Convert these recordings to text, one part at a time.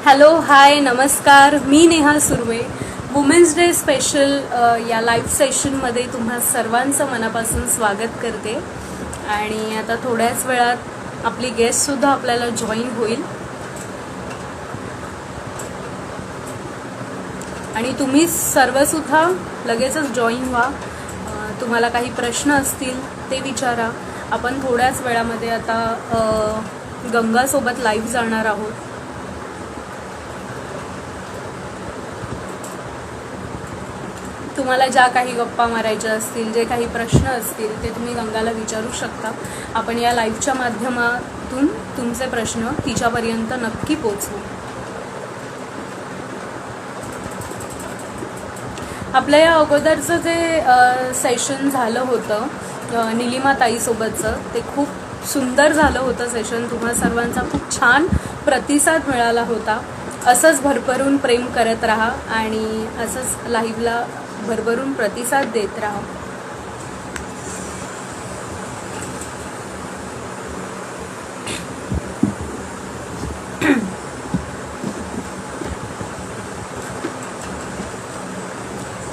Hello, hi, नमस्कार. मी Neha Surve. Women's day special या लाईव्ह सेशनमध्ये तुम्हा सर्वांचं मनापासून स्वागत करते. आणि आता थोड्याच वेळात आपली गेस्टसुद्धा आपल्याला जॉईन होईल. आणि तुम्ही सर्वसुद्धा लगेचच जॉईन व्हा. तुम्हाला काही प्रश्न असतील ते विचारा. आपण थोड्याच वेळामध्ये आता गंगासोबत लाईव्ह जाणार आहोत. तुम्हाला ज्या काही गप्पा मारायच्या असतील, जे काही प्रश्न असतील ते तुम्ही गंगाला विचारू शकता. आपण या लाईव्हच्या माध्यमातून तुमचे प्रश्न तिच्यापर्यंत नक्की पोचवू. आपल्या या अगोदरचं जे सेशन झालं होतं निलिमा ताईसोबतचं, ते खूप सुंदर झालं होतं सेशन. तुम्हा सर्वांचा खूप छान प्रतिसाद मिळाला होता. असंच भरभरून प्रेम करत राहा आणि असंच लाईव्हला भरभरून प्रतिसाद देत राहा.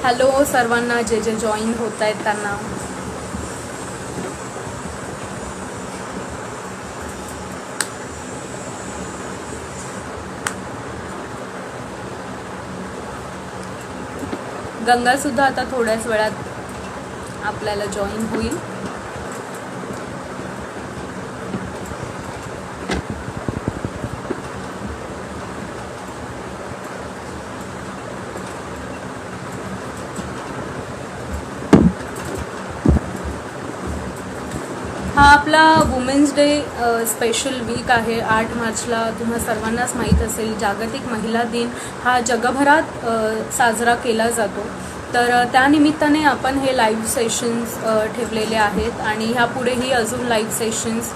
हॅलो सर्वांना, जे जे जॉईन होत आहेत त्यांना. गंगासुद्धा आता थोड्याच वेळात आपल्याला जॉईन होईल. हा आपला वुमेन्स डे स्पेशल वीक आहे. 8 मार्चला तुम्हा सर्वांनाच माहीत असेल जागतिक महिला दिन हा जगभरात साजरा केला जातो. तर त्यानिमित्ताने आपण हे लाईव्ह सेशन्स ठेवलेले आहेत आणि ह्यापुढेही अजून लाईव्ह सेशन्स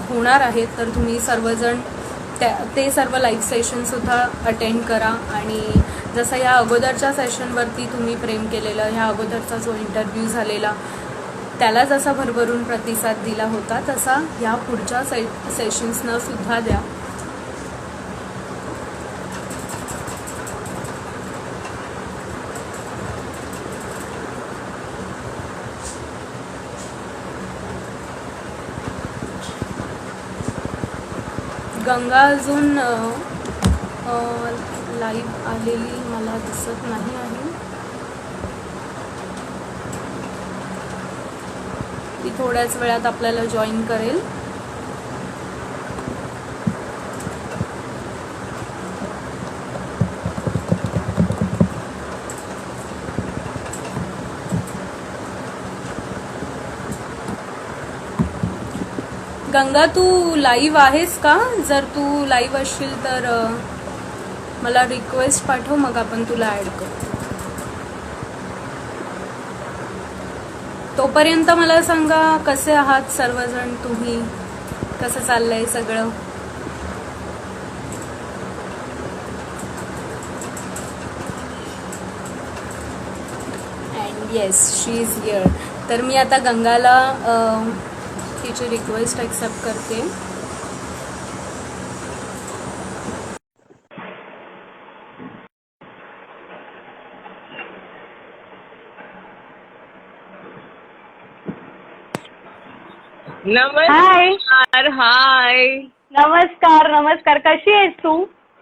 होणार आहेत. तर तुम्ही सर्वजण ते सर्व लाईव्ह सेशनसुद्धा अटेंड करा. आणि जसं या अगोदरच्या सेशनवरती तुम्ही प्रेम केलेलं, ह्या अगोदरचा जो इंटरव्ह्यू झालेला त्याला जसा भरभरून प्रतिसाद दिला होता तसा या पुढच्या सेशन्सना सुद्धा द्या. गंगा अजून लाईव्ह आलेली मला दिसत नाही आहे. ती थोड्याच वेळात आपल्याला जॉईन करेल. गंगा, तू लाईव्ह आहेस का? जर तू लाईव्ह असशील तर मला रिक्वेस्ट पाठव, मग आपण तुला ॲड करू. तोपर्यंत मला सांगा, कसे आहात सर्वजण तुम्ही? कसं चाललंय सगळं? And yes, she is here. तर मी आता गंगाला तिची रिक्वेस्ट ॲक्सेप्ट करते. नमस्कार. हाय. नमस्कार. नमस्कार. कशी आहेस तू?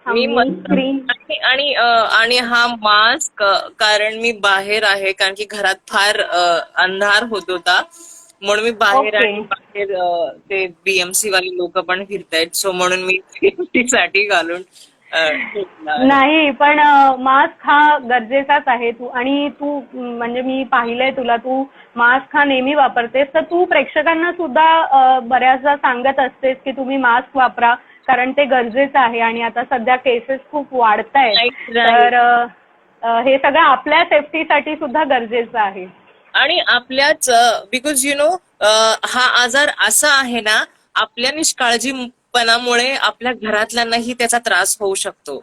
मी मस्त. आणि हा मास्क, कारण मी बाहेर आहे, कारण की घरात फार अंधार होत होता, म्हणून मी बाहेर ओके. आणि बाहेर ते बीएमसी वाले लोक पण फिरतायत, सो म्हणून मी सेफ्टी साठी घालून घेतला. नाही, पण मास्क हा गरजेचाच आहे. तू म्हणजे मी पाहिलंय तुला, तू मास्क हा नेहमी वापरतेस. तर तू प्रेक्षकांना सुद्धा बऱ्याचदा सांगत असतेस की तुम्ही मास्क वापरा, कारण ते गरजेचं आहे. आणि आता सध्या केसेस खूप वाढतायत, तर हे सगळं आपल्या सेफ्टीसाठी सुद्धा गरजेचं आहे. आणि आपल्याच बिकॉज हा आजार असा आहे ना, आपल्या निष्काळजीपणामुळे आपल्या घरातल्यांनाही त्याचा त्रास होऊ शकतो.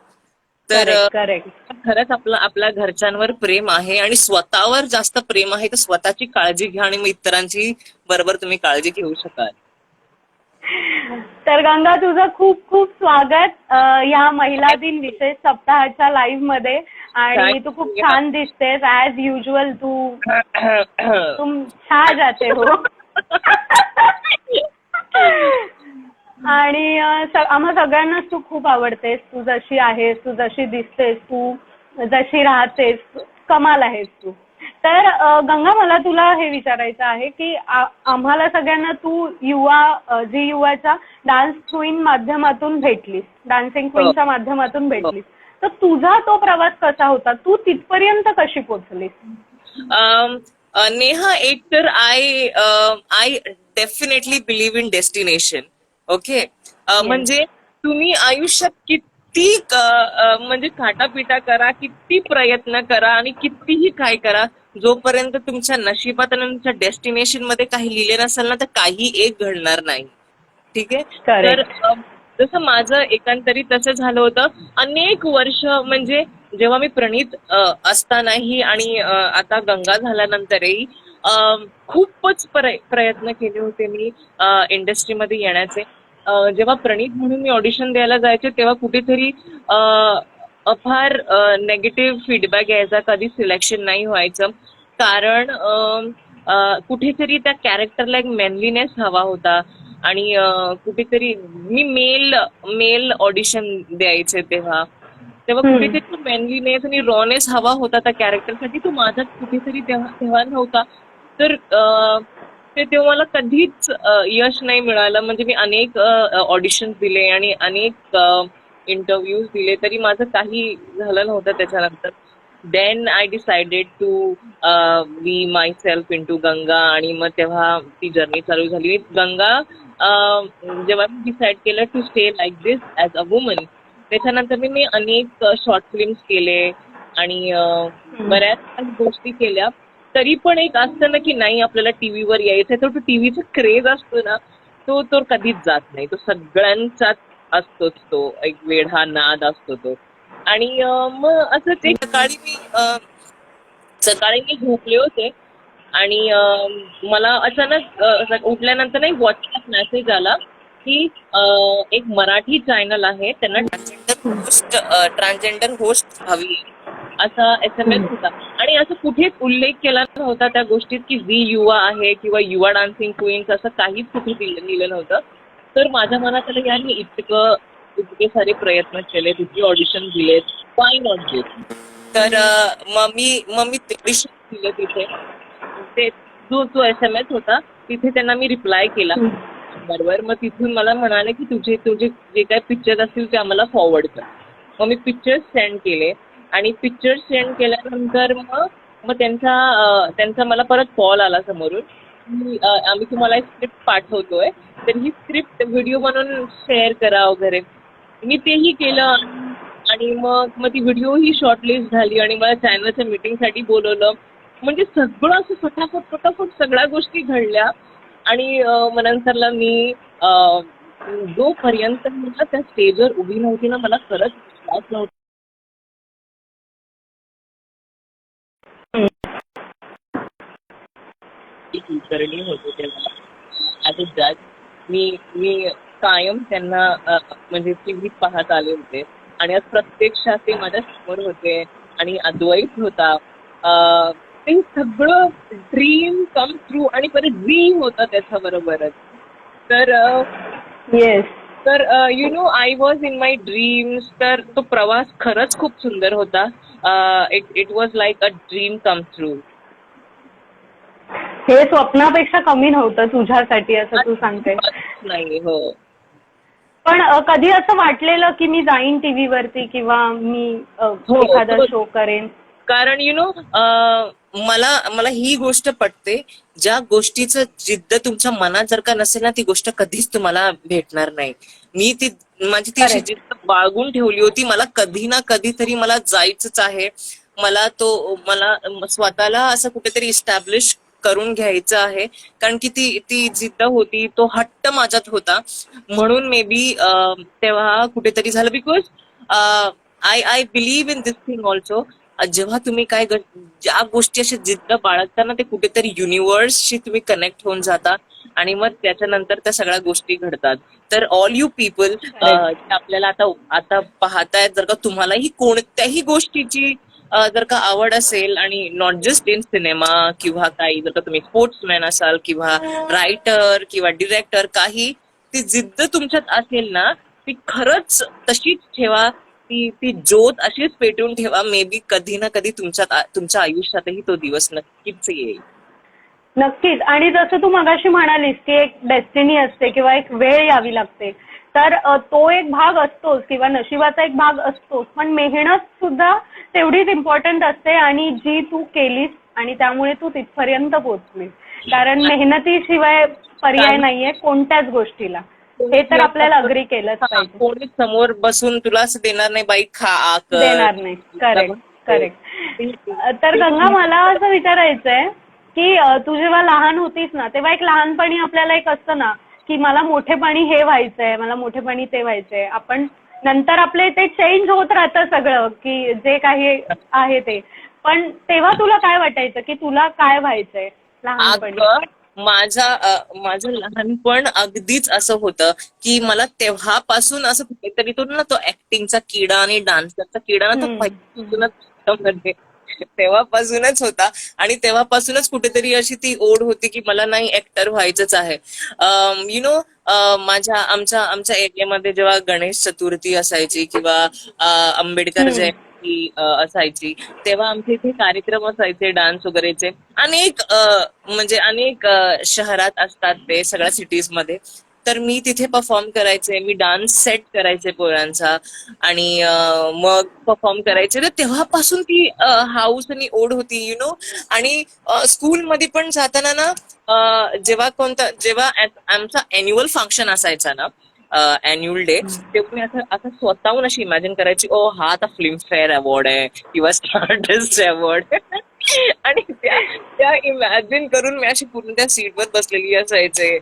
तर करेक्ट. खरंच आपल्या घरच्यांवर प्रेम आहे आणि स्वतःवर जास्त प्रेम आहे, तर स्वतःची काळजी घ्या आणि मग इतरांची बरोबर तुम्ही काळजी घेऊ शकाल. तर गंगा, तुझं खूप खूप स्वागत या महिला दिन विशेष सप्ताहाच्या लाईव्ह मध्ये. आणि तू खूप छान दिसतेस ऍज युजल. तुम छा जाते हो. आणि आम्हा सगळ्यांनाच तू खूप आवडतेस. तू जशी आहेस, तू जशी दिसतेस, तू जशी राहतेस, कमाल आहेस तू. तर गंगा, मला तुला हे विचारायचं आहे की आम्हाला सगळ्यांना तू झी युवाच्या डान्स क्वीन माध्यमातून भेटलीस, डान्सिंग क्वीनच्या माध्यमातून भेटलीस. तर तुझा तो प्रवास कसा होता? तू तिथपर्यंत कशी पोहोचलीस? नेहा, एक तर I definitely believe in destination. Okay, म्हणजे तुम्ही आयुष्यात किती म्हणजे खाटापिटा करा, किती प्रयत्न करा आणि कितीही काय करा, जोपर्यंत तुमच्या नशिबात आणि तुमच्या डेस्टिनेशन मध्ये काही लिहिले नसेल ना, तर काही एक घडणार नाही. ठीक आहे. तर जसं माझं एकंदरीत तसं झालं होतं. अनेक वर्ष म्हणजे जेव्हा मी प्रणीत असतानाही आणि आता गंगा झाल्यानंतरही खूपच प्रयत्न केले होते मी इंडस्ट्रीमध्ये येण्याचे. जेव्हा प्रणीत म्हणून मी ऑडिशन द्यायला जायचे तेव्हा कुठेतरी फार नेगेटिव्ह फीडबॅक यायचा, कधी सिलेक्शन नाही व्हायचं. कारण कुठेतरी त्या कॅरेक्टरला एक मॅनलीनेस हवा होता आणि कुठेतरी मी मेल ऑडिशन द्यायचे तेव्हा कुठेतरी मॅनलीनेस आणि रॉनेस हवा होता त्या कॅरेक्टरसाठी. तो माझ्यात कुठेतरी तेव्हा नव्हता. तर ते तेव्हा मला कधीच यश नाही मिळालं. म्हणजे मी अनेक ऑडिशन दिले आणि अनेक इंटरव्ह्यूज दिले, तरी माझं काही झालं नव्हतं त्याच्यानंतर. Then I decided to be myself into Ganga. आणि मग तेव्हा ती जर्नी चालू झाली. गंगा जेव्हा मी डिसाईड केलं to stay like this as a woman, त्याच्यानंतर मी अनेक शॉर्ट फिल्म्स केले आणि बऱ्याच गोष्टी केल्या. तरी पण एक असतं ना की नाही, आपल्याला टीव्हीवर यायचंय, तर तो टीव्हीचा क्रेज असतो ना, तो कधीच जात नाही. तो सगळ्यांचाच असतोच, तो एक वेढा नाद असतो तो. आणि मग असंच एक सकाळी मी झोपले होते आणि मला अचानक उठल्यानंतर नाही व्हॉट्सअप मेसेज आला की एक मराठी चॅनल आहे, त्यांना ट्रान्सजेंडर होस्ट हवी असा SMS होता. आणि असं कुठेच उल्लेख केला नव्हता त्या गोष्टीत की झी युवा आहे किंवा युवा डान्सिंग क्वीन्स, असं काहीच कुठे लिहिलं नव्हतं. तर माझ्या मनात आलं, यार मी इतके सारे प्रयत्न केले, इतके ऑडिशन दिलेत, वाय नॉट डू. तर मग मी ऑडिशन दिले तिथे. ते जो SMS होता तिथे त्यांना मी रिप्लाय केला बरोबर. मग तिथून मला म्हणाले की तुझे जे काही पिक्चर्स असतील ते आम्हाला फॉरवर्ड कर. मग मी पिक्चर्स सेंड केले आणि पिक्चर्स सेंड केल्यानंतर मग त्यांचा मला परत कॉल आला समोरून की आम्ही तुम्हाला एक स्क्रिप्ट पाठवतोय, तर ही स्क्रिप्ट व्हिडिओ बनवून शेअर करा वगैरे. मी तेही केलं आणि मग ती व्हिडिओ ही शॉर्टलिस्ट झाली आणि मला चॅनलच्या मीटिंगसाठी बोलवलं. म्हणजे सगळं असं फटाफट सगळ्या गोष्टी घडल्या. आणि मग नंतरला मी जोपर्यंत मला त्या स्टेजवर उभी नव्हती ना, मला खरंच विश्वास नव्हता कुलकर्णी होते तेव्हा ॲज अ जज. मी कायम त्यांना म्हणजे टीव्हीत पाहत आले होते आणि आज प्रत्यक्षात ते माझ्या समोर होते आणि अद्वैत होता. ते सगळं ड्रीम कम थ्रू आणि परत ड्रीम होता त्याच्याबरोबरच. तर येस, तर you know I was in my dreams. तर तो प्रवास खरंच खूप सुंदर होता. It was like a dream come through. हे स्वप्नापेक्षा कमी नव्हतं तुझ्यासाठी, असं तू सांगते. नाही, हो. पण कधी असं वाटलेलं की मी जाईन टीव्हीवरती किंवा मी एखादा शो करेन? कारण यु नो मला ही गोष्ट पटते, ज्या गोष्टीचं जिद्द तुमच्या मनात जर का नसेल ना, ती गोष्ट कधीच तुम्हाला भेटणार नाही. मी माझी ती जिद्द बाळगून ठेवली होती. मला कधी ना कधीतरी मला जायचंच आहे. मला स्वतःला असं कुठेतरी इस्टॅब्लिश करून घ्यायचं आहे. कारण की ती जिद्द होती, तो हट्ट माझ्यात होता. म्हणून मे बी तेव्हा कुठेतरी झालं. Because I believe in this thing also. जेव्हा तुम्ही ज्या गोष्टी अशा जिद्द बाळगताना ते कुठेतरी युनिव्हर्सशी तुम्ही कनेक्ट होऊन जाता आणि मग त्याच्यानंतर त्या सगळ्या गोष्टी घडतात. तर ऑल यू पीपल आपल्याला आता आता पाहतायत, जर का तुम्हालाही कोणत्याही गोष्टीची जर का आवड असेल आणि नॉट जस्ट इन सिनेमा किंवा काही, जर का तुम्ही स्पोर्ट्समॅन असाल किंवा रायटर किंवा डिरेक्टर, काही ती जिद्द तुमच्यात असेल ना, ती खरंच तशीच ठेवा. ती ज्योत अशीच पेटवून ठेवा. मे बी कधी ना कधी तुमच्या आयुष्यातही तो दिवस नक्कीच येईल. नक्कीच. आणि जसं तू मगाशी म्हणालीस की एक डेस्टिनी असते किंवा एक वेळ यावी लागते, तर तो एक भाग असतोच किंवा नशिबाचा एक भाग असतोच, पण मेहनत सुद्धा तेवढीच इम्पॉर्टंट असते आणि जी तू केलीस आणि त्यामुळे तू तिथपर्यंत पोहोचलीस. कारण मेहनतीशिवाय पर्याय नाहीये कोणत्याच गोष्टीला. हे तर आपल्याला अग्री केलंच पाहिजे. कोणी समोर बसून तुला असं देणार नाही, बाई खा कर. देणार नाही. Correct correct. तर गंगा, मला असं विचारायचंय की तू जेव्हा लहान होतीस ना, तेव्हा एक लहानपणी आपल्याला एक असतं ना की मला मोठेपणी हे व्हायचंय, मला मोठेपणी ते व्हायचंय. आपण नंतर आपले ते चेंज होत राहतं सगळं, की जे काही आहे ते. पण तेव्हा तुला काय वाटायचं की तुला काय व्हायचंय लहानपणी? माझं लहानपण अगदीच असं होतं की मला तेव्हापासून असं कुठेतरी तो ऍक्टिंगचा किडा आणि डान्सचा किडा ना, तो पहिल्यापासूनच तेव्हापासूनच होता. आणि तेव्हापासूनच कुठेतरी अशी ती ओढ होती की मला नाही ऍक्टर व्हायचंच आहे. यु नो आमच्या एरियामध्ये जेव्हा गणेश चतुर्थी असायची किंवा आंबेडकर जयंती असायची, तेव्हा आमच्या इथे कार्यक्रम असायचे डान्स वगैरेचे. अनेक शहरात असतात ते, सगळ्या सिटीज मध्ये. तर मी तिथे परफॉर्म करायचे, मी डान्स सेट करायचे पोरांचा आणि मग परफॉर्म करायचे. तर तेव्हापासून ती हाऊस आणि ओढ होती, यु नो. आणि स्कूलमध्ये पण जाताना ना, जेव्हा आमचा अॅन्युअल फंक्शन असायचा ना, अॅन्युअल डे, तेव्हा मी असं स्वतःहून अशी इमॅजिन करायची, ओ हा आता फिल्मफेअर अवॉर्ड आहे किंवा स्टारडस्ट अवॉर्ड. आणि त्या इमॅजिन करून मी अशी पूर्ण त्या सीटवर बसलेली असायचे.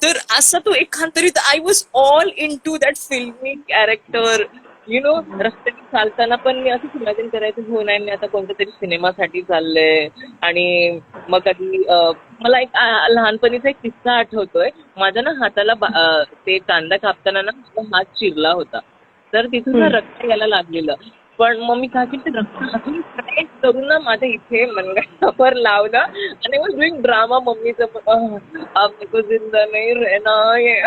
तर असं तो एखांतरीत I was all into that filmy character, you know. रस्त्याने चालताना पण मी असंच इमॅजिन करायचं, हो नाही मी आता कोणत्या तरी सिनेमासाठी चाललंय. आणि मग कधी मला एक लहानपणीचा एक किस्सा आठवतोय. माझ्या ना हाताला ते कांदा कापताना ना माझा हात चिरला होता. तर तिथून ना रक्त यायला लागलेलं. पण मग मी काय केलं, ते रक्त अजून स्ट्रेच करून ना माझ्या इथे मनगटावर लावलं आणि वॉज डुईंग ड्रामा मम्मीचं, अब मेरे को जिंदा नहीं रहना है.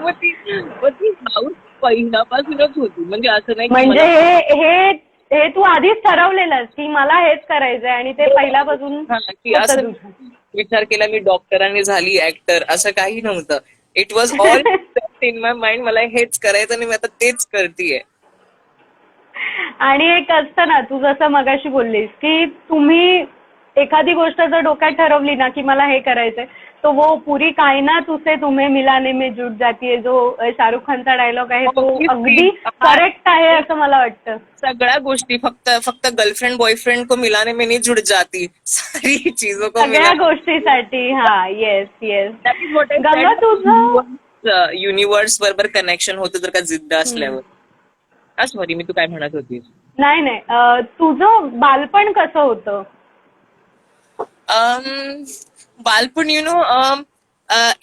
मग ती हाऊस पहिल्यापासूनच होती. म्हणजे असं नाही की म्हणजे हे तू आधीच ठरवलेलंस की मला हेच करायचंय आणि ते पहिल्यापासून की असं विचार केला मी डॉक्टरांनी झाली ऍक्टर, असं काही नव्हतं. It was all in my mind, मला हेच करायचं आणि मी आता तेच करतेय. आणि एक असतं ना, तू जसं मगाशी बोललीस की तुम्ही एखादी गोष्ट जर डोक्यात ठरवली ना की मला हे करायचंय, तो वो पुरी कायनात उसे तुम्हें मिलाने में जुट जाती है, जो शाहरुख खानचा डायलॉग आहे तो अगदी करेक्ट आहे असं मला वाटतं. सगळ्या गोष्टी फक्त गर्लफ्रेंड बॉयफ्रेंड को मिलाने में नहीं जुड़ जाती, सारी चीजों को सगळ्या गोष्टीसाठी. हा, येस येस. गंगा, तुझं युनिव्हर्स बरोबर कनेक्शन होतं जर का जिद्द असल्यावर. सॉरी, मी तू काय म्हणत होतीस? नाही, तुझं बालपण कसं होतं? बालपण यु नो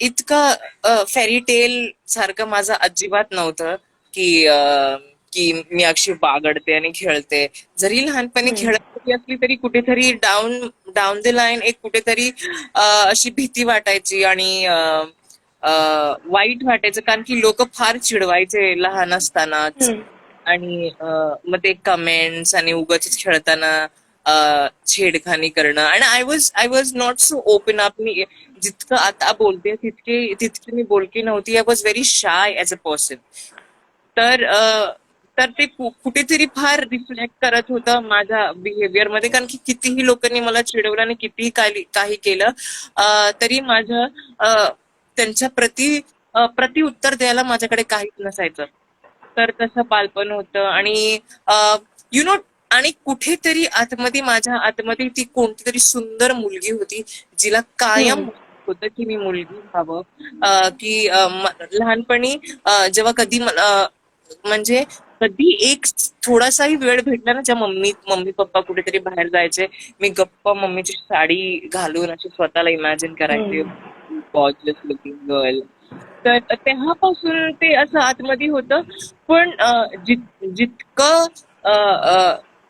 इतकं फेरी टेल सारखं माझं अजिबात नव्हतं की मी अशी बागडते आणि खेळते. जरी लहानपणी खेळत असली तरी कुठेतरी डाऊन द लाईन एक कुठेतरी अशी भीती वाटायची आणि वाईट वाटायचं, कारण की लोक फार चिडवायचे लहान असतानाच. आणि मग ते कमेंट्स आणि उगाच खेळताना छेडखानी करणं. आणि I was not so open up. मी जितकं आता बोलते तितकी मी बोलकी नव्हती. I was very shy as a person. तर ते कुठेतरी फार रिफ्लेक्ट करत होतं माझ्या बिहेवियर मध्ये, कारण की कितीही लोकांनी मला चिडवलं आणि कितीही काही केलं तरी माझं त्यांच्या प्रति उत्तर द्यायला माझ्याकडे काहीच नसायचं. तर तसं बालपण होतं. आणि यु नो, आणि कुठेतरी माझ्या आतमध्ये ती कोणती तरी सुंदर मुलगी होती जिला कायम होतं की मी मुलगी व्हावं. की लहानपणी जेव्हा कधी म्हणजे कधी एक थोडासाही वेळ भेटला ना, ज्या मम्मी पप्पा कुठेतरी बाहेर जायचे, मी गप्प मम्मीची साडी घालून अशी स्वतःला इमॅजिन करायचे, गॉर्जियस लुकिंग गर्ल. तर तेव्हापासून ते असं आतमध्ये होतं. पण जितकं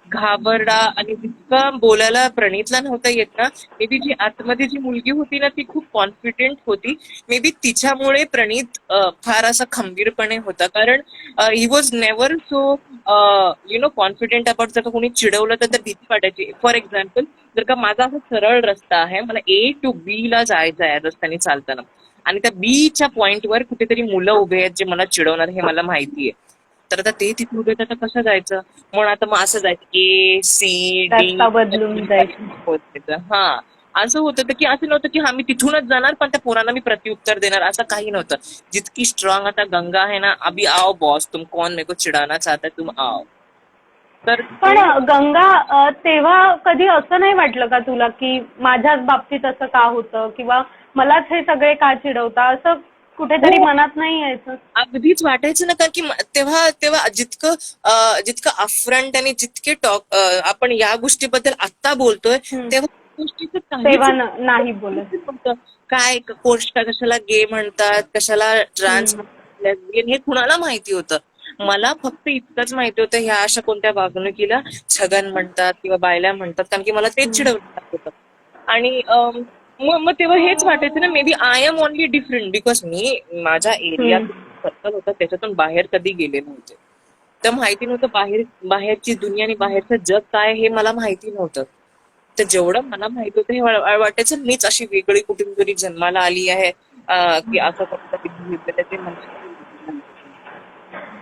घाबरडा आणि जितकं बोलायला प्रणीतला नव्हता येत ना, मे बी जी आतमध्ये जी मुलगी होती ना, ती खूप कॉन्फिडेंट होती. मे बी तिच्यामुळे प्रणीत फार असा खंबीरपणे होता. कारण he was never so confident about. जर का कोणी चिडवलं तर भीती वाटायची. फॉर एक्झाम्पल, जर का माझा असा सरळ रस्ता आहे, मला A to B ला जायचं आहे रस्त्याने चालताना, आणि त्या बीच्या पॉइंटवर कुठेतरी मुलं उभे आहेत जे मला चिडवणार हे मला माहितीये, तर आता ते तिथे उभे आहेत, आता कसं जायचं? म्हणून आता मग असं जायचं A C D रस्ता बदलून जायचं. हा, असं होतं की असं नव्हतं की हा मी तिथूनच जाणार पण त्या पोरांना मी प्रत्युत्तर देणार, असं काही नव्हतं. जितकी स्ट्रॉंग आता गंगा आहे ना, अभी आओ बॉस, तुम कौन मेरे को चिढ़ाना चाहता है, तुम आओ. तर पण गंगा, तेव्हा कधी असं नाही वाटलं का तुला की माझ्याच बाबतीत असं का होतं, किंवा मलाच हे सगळे का चिडवता, असं कुठेतरी हो. मनात नाही यायचं? अगदीच वाटायचं ना, कारण की तेव्हा जितकं अपफ्रंट आणि जितके टॉक आपण या गोष्टीबद्दल आता बोलतोय, तेव्हा गोष्टीचं तेव्हा काहीच नाही बोलत. नव्हतं. काय कशाला गे म्हणतात, कशाला ट्रान्स लेस्बियन, हे कुणाला माहिती होतं? मला फक्त इतकंच माहिती होतं, ह्या अशा कोणत्या वागणुकीला छगन म्हणतात किंवा बायला म्हणतात, कारण की मला तेच चिडवलं होतं. आणि मग तेव्हा हेच वाटायचं ना, maybe I am only different because मी माझ्या एरियात सर्कल होता त्याच्यातून बाहेर कधी गेले नव्हते. तर माहिती नव्हतं बाहेरची दुनिया आणि बाहेरचं जग काय हे मला माहिती नव्हतं. तर जेवढं मला माहित होतं हे वाटायचं मीच अशी वेगळी कुठून तरी जन्माला आली आहे, की असं त्याचे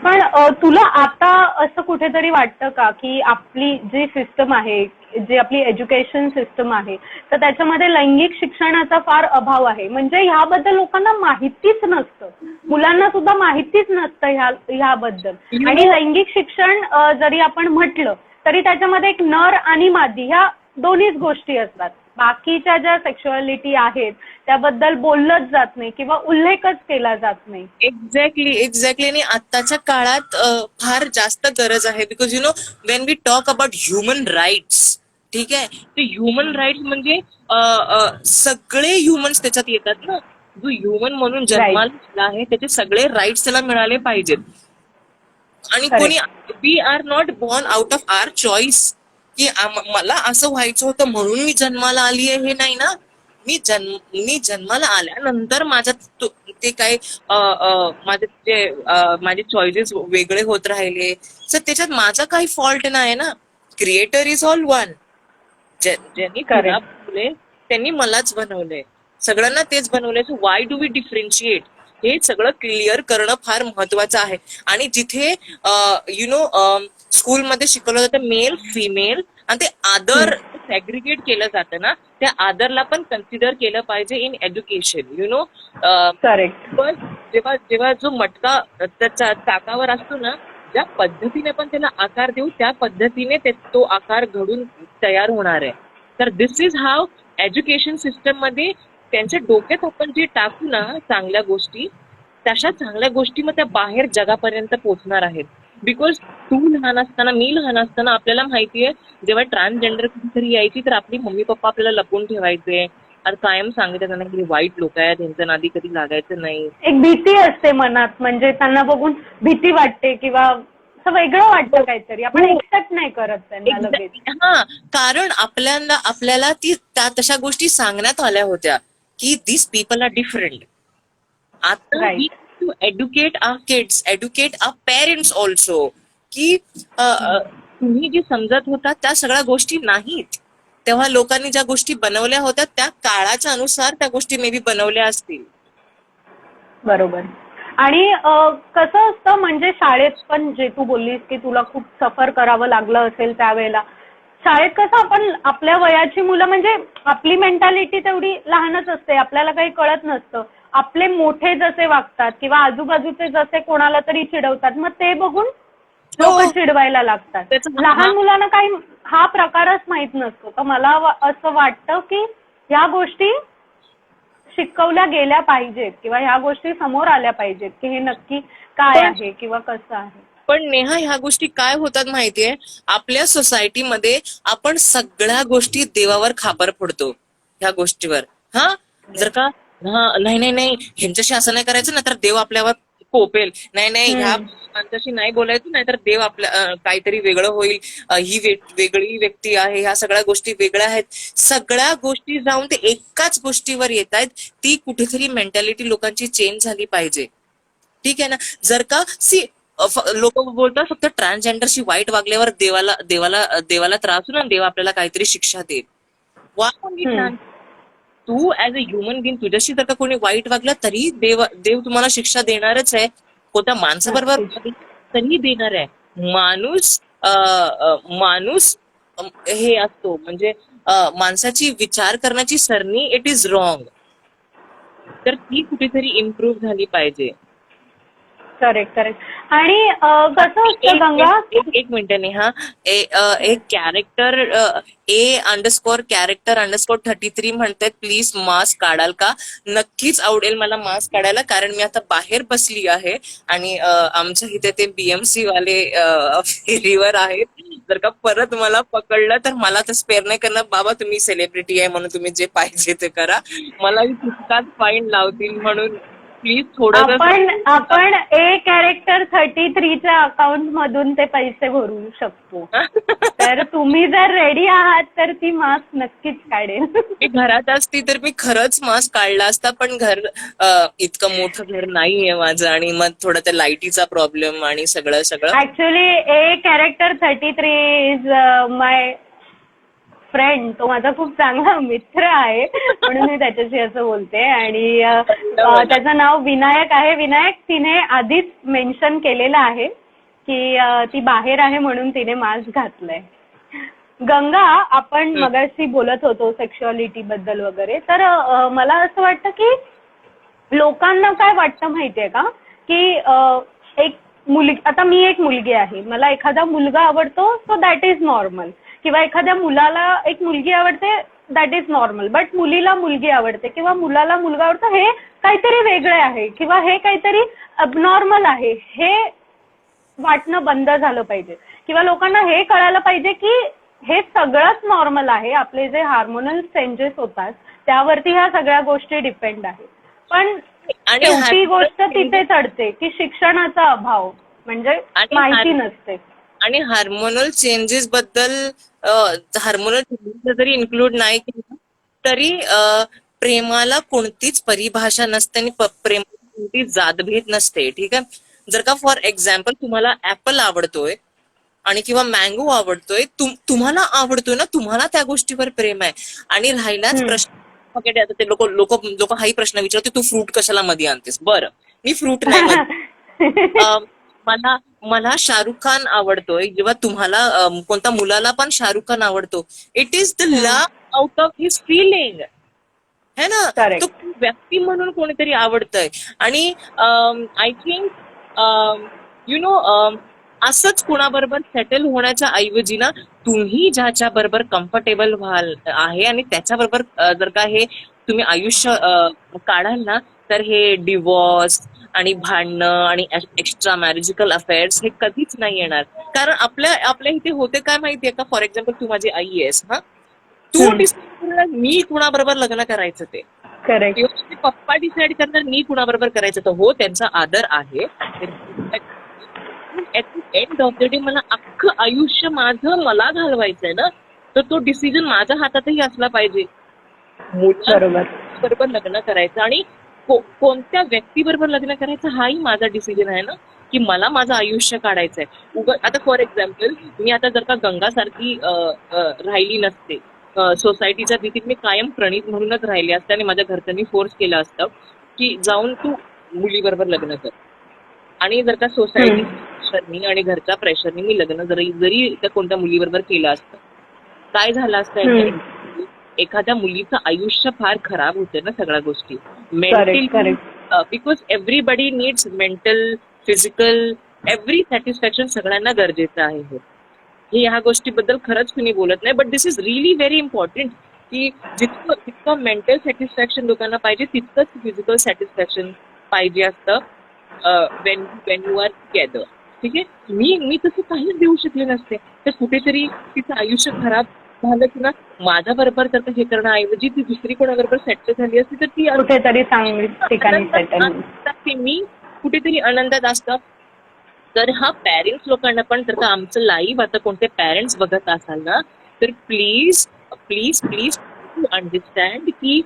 पण तुला आता असं कुठेतरी वाटतं का की आपली जी सिस्टम आहे, जी आपली एज्युकेशन सिस्टम आहे, तर त्याच्यामध्ये लैंगिक शिक्षणाचा फार अभाव आहे? म्हणजे ह्याबद्दल लोकांना माहितीच नसतं, मुलांना सुद्धा माहितीच नसतं ह्याबद्दल. आणि लैंगिक शिक्षण जरी आपण म्हटलं तरी त्याच्यामध्ये एक नर आणि मादी ह्या दोन्हीच गोष्टी असतात. बाकीच्या ज्या सेक्शुअलिटी आहेत त्याबद्दल बोललंच जात नाही किंवा उल्लेखच केला जात नाही. एक्झॅक्टली. आणि आत्ताच्या काळात फार जास्त गरज आहे. Because when we talk about human rights, ठीक आहे, ते ह्युमन राईट्स म्हणजे सगळे ह्युमन्स त्याच्यात येतात ना. जो ह्युमन म्हणून जन्माला आहे त्याचे सगळे राईट्स त्याला मिळाले पाहिजेत. आणि कोणी, we are not born out of our choice, की मला असं व्हायचं होतं म्हणून मी जन्माला आली आहे, हे नाही ना. मी जन्माला आल्यानंतर माझ्यात ते काय माझे चॉईसेस वेगळे होत राहिले, तर त्याच्यात माझा काही फॉल्ट नाही ना. Creator is all one. ज्यांनी मला बनवले त्यांनी मलाच बनवलंय, सगळ्यांना तेच बनवलंय. So why do we differentiate? हे सगळं क्लिअर करणं फार महत्वाचं आहे. आणि जिथे स्कूलमध्ये शिकवलं जातं मेल फिमेल आणि ते आदर सॅग्रिगेट केलं जातं ना, त्या आदरला पण कन्सिडर केलं पाहिजे इन एज्युकेशन. जेव्हा जो मटका त्याच्या चाकावर असतो ना, ज्या पद्धतीने पण त्याला आकार देऊ त्या पद्धतीने तो आकार घडून तयार होणार आहे. तर दिस इज हाव एज्युकेशन सिस्टम मध्ये त्यांच्या डोक्यात आपण जे टाकू ना चांगल्या गोष्टी, तशा चांगल्या गोष्टी मग त्या बाहेर जगापर्यंत पोहोचणार आहेत. बिकॉज तू लहान असताना, मी लहान असताना आपल्याला माहितीये, जेव्हा ट्रान्सजेंडर कधीतरी यायची तर आपली मम्मी पप्पा आपल्याला लपवून ठेवायचे. अरे कायम सांगितलं त्यांना की वाईट लोक आहेत, त्यांच्या नादी कधी लागायचं नाही. एक भीती असते मनात, म्हणजे त्यांना बघून भीती वाटते किंवा असं वेगळं वाटतं काहीतरी, आपण एक्सेप्ट नाही करत त्यांना लगेच. हा, कारण आपल्याला त्या तशा गोष्टी सांगण्यात आल्या होत्या की दिस पीपल आर डिफरंट. आता to educate our kids, educate our parents also, की तुम्ही जे समजत होता त्या सगळ्या गोष्टी नाहीत. तेव्हा लोकांनी ज्या गोष्टी बनवल्या होत्या त्या काळाच्या अनुसार त्या गोष्टी मे बी बनवल्या असतील. बरोबर. आणि कसं असतं, म्हणजे शाळेत पण जे तू बोललीस की तुला खूप सफर करावं लागलं असेल त्यावेळेला, शाळेत कसं आपण आपल्या वयाची मुलं, म्हणजे आपली मेंटॅलिटी तेवढी लहानच असते, आपल्याला काही कळत नसतं. आपले मोठे जसे वागतात किंवा आजूबाजूचे जसे कोणाला तरी चिडवतात, मग ते बघून लोक चिडवायला लागतात. लहान मुलांना काही हा प्रकारच माहित नसतो. तर मला असं वाटतं की ह्या गोष्टी शिकवल्या गेल्या पाहिजेत किंवा ह्या गोष्टी समोर आल्या पाहिजेत की हे नक्की काय आहे किंवा कसं आहे. पण नेहा ह्या गोष्टी काय होतात माहितीये, आपल्या सोसायटीमध्ये आपण सगळ्या गोष्टी देवावर खापर फोडतो ह्या गोष्टीवर. हा जर का नाही नाही नाही ह्यांच्याशी असं नाही करायचं ना तर देव आपल्यावर कोपेल, नाही नाही ह्या माणसाशी नाही बोलायचं नाही तर देव आपल्या काहीतरी वेगळं होईल, ही वेगळी व्यक्ती आहे, ह्या सगळ्या गोष्टी वेगळ्या आहेत. सगळ्या गोष्टी जाऊन ते एकाच गोष्टीवर येत आहेत, ती कुठेतरी मेंटॅलिटी लोकांची चेंज झाली पाहिजे. ठीक आहे ना. जर का लोक बोलतात फक्त ट्रान्सजेंडरशी वाईट वागल्यावर देवाला देवाला देवाला त्रास होईल आणि देव आपल्याला काहीतरी शिक्षा देईल. तू ऍज अ ह्युमन बिंग तुझ्याशी जर का कोणी वाईट वागलं तरी देव तुम्हाला शिक्षा देणारच आहे. कोणत्या माणसाबरोबर तरी देणार आहे. माणूस हे असतो म्हणजे माणसाची विचार करण्याची सरणी इट इज रॉंग. तर ती कुठेतरी इम्प्रूव्ह झाली पाहिजे. Correct correct. आणि कसं असतं गंगा, एक मिनिट नेहा, एक कॅरेक्टर A_कॅरेक्टर_33 म्हणतात प्लीज मास्क काढाल का. नक्कीच आवडेल मला मास्क काढायला, कारण मी आता बाहेर बसली आहे आणि आमच्या इथे ते BMC वाले फेरीवर आहेत. जर का परत मला पकडलं तर मला तर स्पेअर नाही करणार. बाबा तुम्ही सेलिब्रिटी आहे म्हणून तुम्ही जे पाहिजे ते करा, मला तितकाच फाईन लावतील. म्हणून प्लीज थोडं आपण A_कॅरेक्टर_33च्या अकाउंट मधून ते पैसे भरू शकतो. तर तुम्ही जर रेडी आहात तर ती मास्क नक्कीच काढेल. मी घरात असती तर मी खरंच मास्क काढला असता, पण घर इतकं मोठं घर नाहीये माझं आणि मग थोडं त्या लाईटीचा प्रॉब्लेम आणि सगळं ऍक्च्युली A_कॅरेक्टर_33 इज माय फ्रेंड. तो माझा खूप चांगला मित्र आहे म्हणून मी त्याच्याशी असं बोलते. आणि त्याचं नाव विनायक आहे. विनायक, तिने आधीच मेन्शन केलेलं आहे की ती बाहेर आहे म्हणून तिने मास्क घातलंय. गंगा, आपण मगाशी बोलत होतो सेक्शुअलिटी बद्दल वगैरे, तर मला असं वाटतं की लोकांना काय वाटतं माहितीये का की एक मुलगी, आता मी एक मुलगी आहे, मला एखादा मुलगा आवडतो सो दॅट इज नॉर्मल, किंवा एखाद्या मुलाला एक मुलगी आवडते दॅट इज नॉर्मल, बट मुलीला मुलगी आवडते किंवा मुलाला मुलगा आवडतो हे काहीतरी वेगळे आहे किंवा हे काहीतरी अबनॉर्मल आहे, हे वाटणं बंद झालं पाहिजे. किंवा लोकांना हे कळायला पाहिजे की हे सगळंच नॉर्मल आहे. आपले जे हार्मोनल चेंजेस होतात त्यावरती ह्या सगळ्या गोष्टी डिपेंड आहेत. पण शेवटी गोष्ट तिथे चढते की शिक्षणाचा अभाव, म्हणजे माहिती नसते. आणि हार्मोनल चेंजेस बद्दल हार्मोनल चेंजेस जरी इन्क्लूड नाही केलं तरी प्रेमाला कोणतीच परिभाषा नसते आणि प्रेमाला कोणती जातभेद नसते. ठीक आहे. जर का फॉर एक्झाम्पल तुम्हाला ऍपल आवडतोय आणि किंवा मँगो आवडतोय, तुम्हाला आवडतोय ना, तुम्हाला त्या गोष्टीवर प्रेम आहे. आणि राहिलाच प्रश्न, आता ते लोक हाही प्रश्न विचारते, तू फ्रूट कशाला मध्ये आणतेस. बरं, मी फ्रूट नाही म्हणते. मला शाहरुख खान आवडतोय, जेव्हा तुम्हाला कोणत्या मुलाला पण शाहरुख खान आवडतो, it is the love out of his feeling है ना. तो व्यक्ती म्हणून कोणीतरी आवडतंय. आणि आय थिंक असंच कुणाबरोबर सेटल होण्याच्या ऐवजी ना, तुम्ही ज्याच्या बरोबर कम्फर्टेबल व्हाल आहे आणि त्याच्याबरोबर जर का हे तुम्ही आयुष्य काढाल ना, तर हे डिवॉर्स आणि भांडणं आणि एक्स्ट्रा मॅरिजिकल अफेअर्स हे कधीच नाही येणार. कारण आपल्या इथे होते काय माहितीये का, फॉर एक्झाम्पल तू माझी आई आहेस, हा, तू डिसाईड मी कुणाबरोबर लग्न करायचं ते, किंवा पप्पा डिसाईड करणार मी कुणाबरोबर करायचं, तर हो त्यांचा आदर आहे. At the end of the day मला अख्खं आयुष्य माझं मला घालवायचंय ना, तर तो डिसिजन माझ्या हातातही असला पाहिजे. बरोबर लग्न करायचं आणि कोणत्या व्यक्तीबरोबर लग्न करायचं हाही माझा डिसिजन आहे ना, की मला माझं आयुष्य काढायचंय. आता फॉर एक्झाम्पल मी आता जर का गंगासारखी राहिली नसते, सोसायटीच्या भीतीत मी कायम प्रणित म्हणूनच राहिले असते आणि माझ्या घरच्यांनी फोर्स केलं असतं की जाऊन तू मुलीबरोबर लग्न कर. आणि जर का सोसायटी प्रेशरनी आणि घरच्या प्रेशरनी मी लग्न जरी त्या कोणत्या मुलीबरोबर केलं असतं, काय झालं असतं, एखाद्या मुलीचं आयुष्य फार खराब होते ना सगळ्या गोष्टी. Mental, because everybody needs mental, physical, every satisfaction सगळ्यांना गरजेचं आहे. हे ह्या गोष्टीबद्दल खरंच कुणी बोलत नाही, but this is really very important की जितकं मेंटल सॅटिस्फॅक्शन लोकांना पाहिजे तितकंच फिजिकल सॅटिस्फॅक्शन पाहिजे असतं वेन यू आर टुगेदर. ठीक आहे. मी तसं काहीच देऊ शकले नसते. तर कुठेतरी तिचं आयुष्य खराब झालं किंवा माझ्या बरोबर तर हे करण्याऐवजी ती दुसरी कोणाबरोबर सेटल झाली असती तर ती कुठेतरी चांगली ठिकाणी सेटल. मी कुठेतरी आनंदात असतं. तर हा पेरेंट्स लोकांना पण, तर का आमचं लाईव्ह आता कोणते पेरेंट्स बघत असाल ना, तर प्लीज प्लीज प्लीज अंडरस्टँड की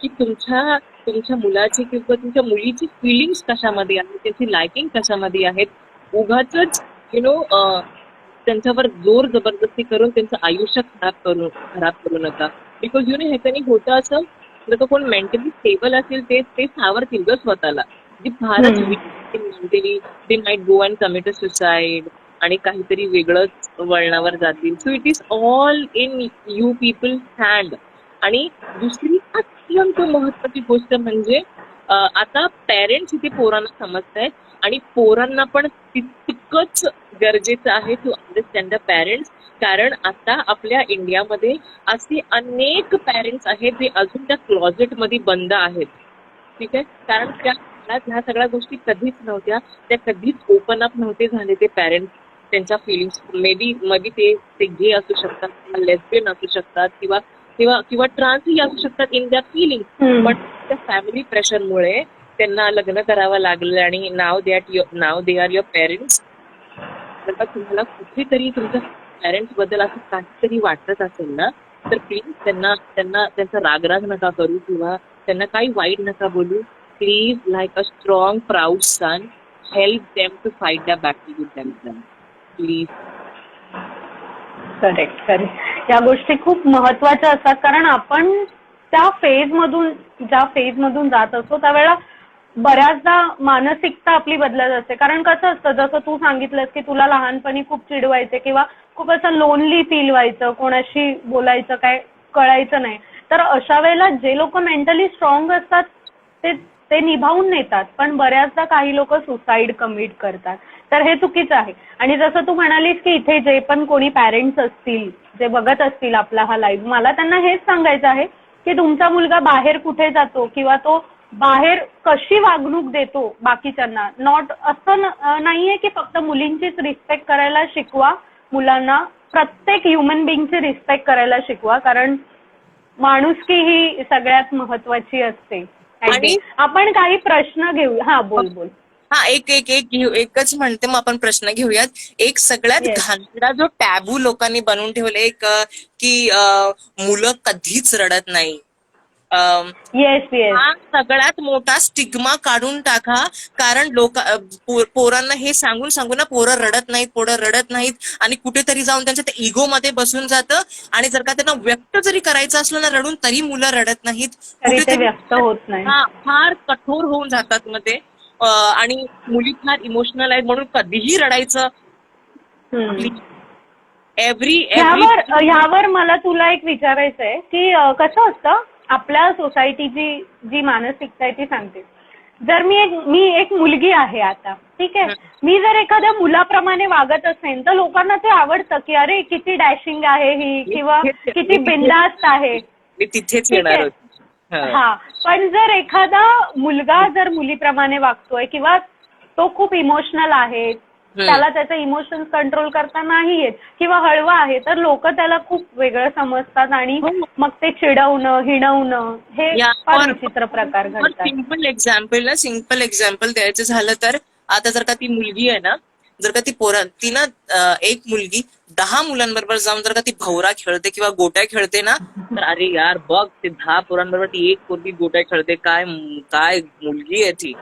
की तुमच्या मुलाची किंवा तुमच्या मुलीची फिलिंग्स कशामध्ये आहेत, त्याची लायकिंग कशामध्ये आहेत. उगाच त्यांच्यावर जोर जबरदस्ती करून त्यांचं आयुष्य खराब करू नका. बिकॉज ह्याच्याने होतं असं, जर का कोण मेंटली स्टेबल असेल ते सावरतील ग स्वतःला. जी फारच mentally they might go and commit a suicide आणि काहीतरी वेगळंच वळणावर जातील. So it is all in you people hand. आणि दुसरी अत्यंत महत्वाची गोष्ट म्हणजे आता पेरेंट्स इथे पोरांना समजतायत आणि पोरांना पण तितकंच गरजेचं आहे टू अंडरस्टँड द पेरेंट्स. कारण आता आपल्या इंडियामध्ये असे अनेक पेरेंट्स आहेत जे अजून त्या क्लॉजेटमध्ये बंद आहेत. ठीक आहे. कारण त्या काळात ह्या सगळ्या गोष्टी कधीच नव्हत्या. त्या कधीच ओपन अप नव्हते झाले ते पेरेंट्स त्यांच्या फिलिंग्स. मध्ये ते गे असू शकतात किंवा लेस्बियन असू शकतात किंवा किंवा किंवा ट्रान्सही असू शकतात इन दॅट फिलिंग. पण त्या फॅमिली प्रेशरमुळे त्यांना लग्न करावं लागलं आणि नाव दे आर युअर पेरेंट्स. जर का तुम्हाला कुठेतरी तुमच्या पेरेंट्स बद्दल असं काहीतरी वाटत असेल ना, तर प्लीज त्यांचा रागराग नका करू किंवा त्यांना काही वाईट नका बोलू. Please like a strong proud son help them to fight the battle with themselves please. Correct. या गोष्टी खूप महत्वाच्या असतात कारण आपण ज्या फेजमधून जात असतो त्यावेळेला बऱ्याचदा मानसिकता आपली बदलत असते. कारण कसं असतं, जसं तू सांगितलंस की तुला लहानपणी खूप चिडवायचे किंवा खूप असं लोनली फील व्हायचं, कोणाशी बोलायचं काय कळायचं नाही. तर अशा वेळेला जे लोक मेंटली स्ट्रॉंग असतात ते निभावून नेतात. पण बऱ्याचदा काही लोक सुसाईड कमिट करतात. तर हे चुकीचं आहे. आणि जसं तू म्हणालीस की इथे जे पण कोणी पॅरेंट्स असतील जे बघत असतील आपला हा लाईव्ह, मला त्यांना हेच सांगायचं आहे की तुमचा मुलगा बाहेर कुठे जातो किंवा तो बाहेर कशी वागणूक देतो बाकीच्यांना, नॉट असं नाहीये की फक्त मुलींचीच रिस्पेक्ट करायला शिकवा. मुलांना प्रत्येक ह्युमन बिंगची रिस्पेक्ट करायला शिकवा. कारण माणुसकी ही सगळ्यात महत्वाची असते. आणि आपण काही प्रश्न घेऊ. हा बोल. हा एकच म्हणते. मग आपण प्रश्न घेऊयात. एक सगळ्यात Yes. घाणेरडा जो टॅबू लोकांनी बनवून ठेवले एक की मुलं कधीच रडत नाही. येस. हा सगळ्यात मोठा स्टिग्मा काढून टाका. कारण पोरांना हे सांगून ना पोरं रडत नाहीत आणि कुठेतरी जाऊन त्यांच्या त्या इगो मध्ये बसून जातं. आणि जर का त्यांना व्यक्त जरी करायचं असलं ना रडून, तरी मुलं रडत नाहीत. तरी ते व्यक्त होत नाही. फार कठोर होऊन जातात मध्ये. आणि मुली फार इमोशनल आहेत म्हणून कधीही रडायचं. ह्यावर मला तुला एक विचारायचं आहे की कसं असतं आपल्या सोसायटीची जी मानसिकता आहे ती सांगते. जर मी एक मुलगी आहे आता, ठीक आहे, मी जर एखाद्या मुलाप्रमाणे वागत असेल तर लोकांना ते आवडतं की अरे किती डॅशिंग आहे ही किंवा किती बिंदास्त आहे. तिथेच येणार. हा. पण जर एखादा मुलगा जर मुलीप्रमाणे वागतोय किंवा तो खूप इमोशनल आहे, त्याला त्याचे इमोशन्स कंट्रोल करता नाही येत किंवा हळवा आहे, तर लोक त्याला खूप वेगळं समजतात आणि मग ते चिडवणं हिणवणं हे फार विचित्र प्रकार घडतात. सिंपल एक्झाम्पल द्यायचं झालं तर आता जर का ती मुलगी आहे ना, जर का ती ना एक मुलगी 10 मुलांबरोबर जाऊन जर का ती भवरा खेळते किंवा गोट्या खेळते ना, तर अरे यार बघ ते 10 पोरांबरोबर ती एक पोरगी गोट्या खेळते, काय मुलगी आहे ती.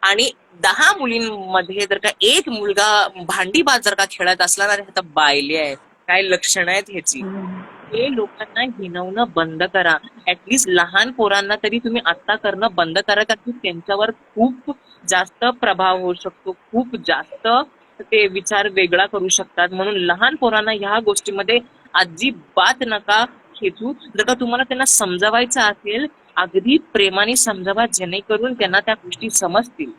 आणि 10 मुलींमध्ये जर का एक मुलगा भांडीबाज जर का खेळत असला ना, आता बायले आहेत, काय लक्षण आहेत ह्याची. हे लोकांना हिणवणं बंद करा. ऍटलिस्ट लहान पोरांना तरी तुम्ही आत्ता करणं बंद करा. कारण त्यांच्यावर खूप जास्त प्रभाव होऊ शकतो, खूप जास्त ते विचार वेगळा करू शकतात. म्हणून लहान पोरांना ह्या गोष्टीमध्ये अजिबात नका खेचू. जर का तुम्हाला त्यांना समजावायचं असेल, अगदी प्रेमाने समजावा, जेणेकरून त्यांना त्या गोष्टी समजतील.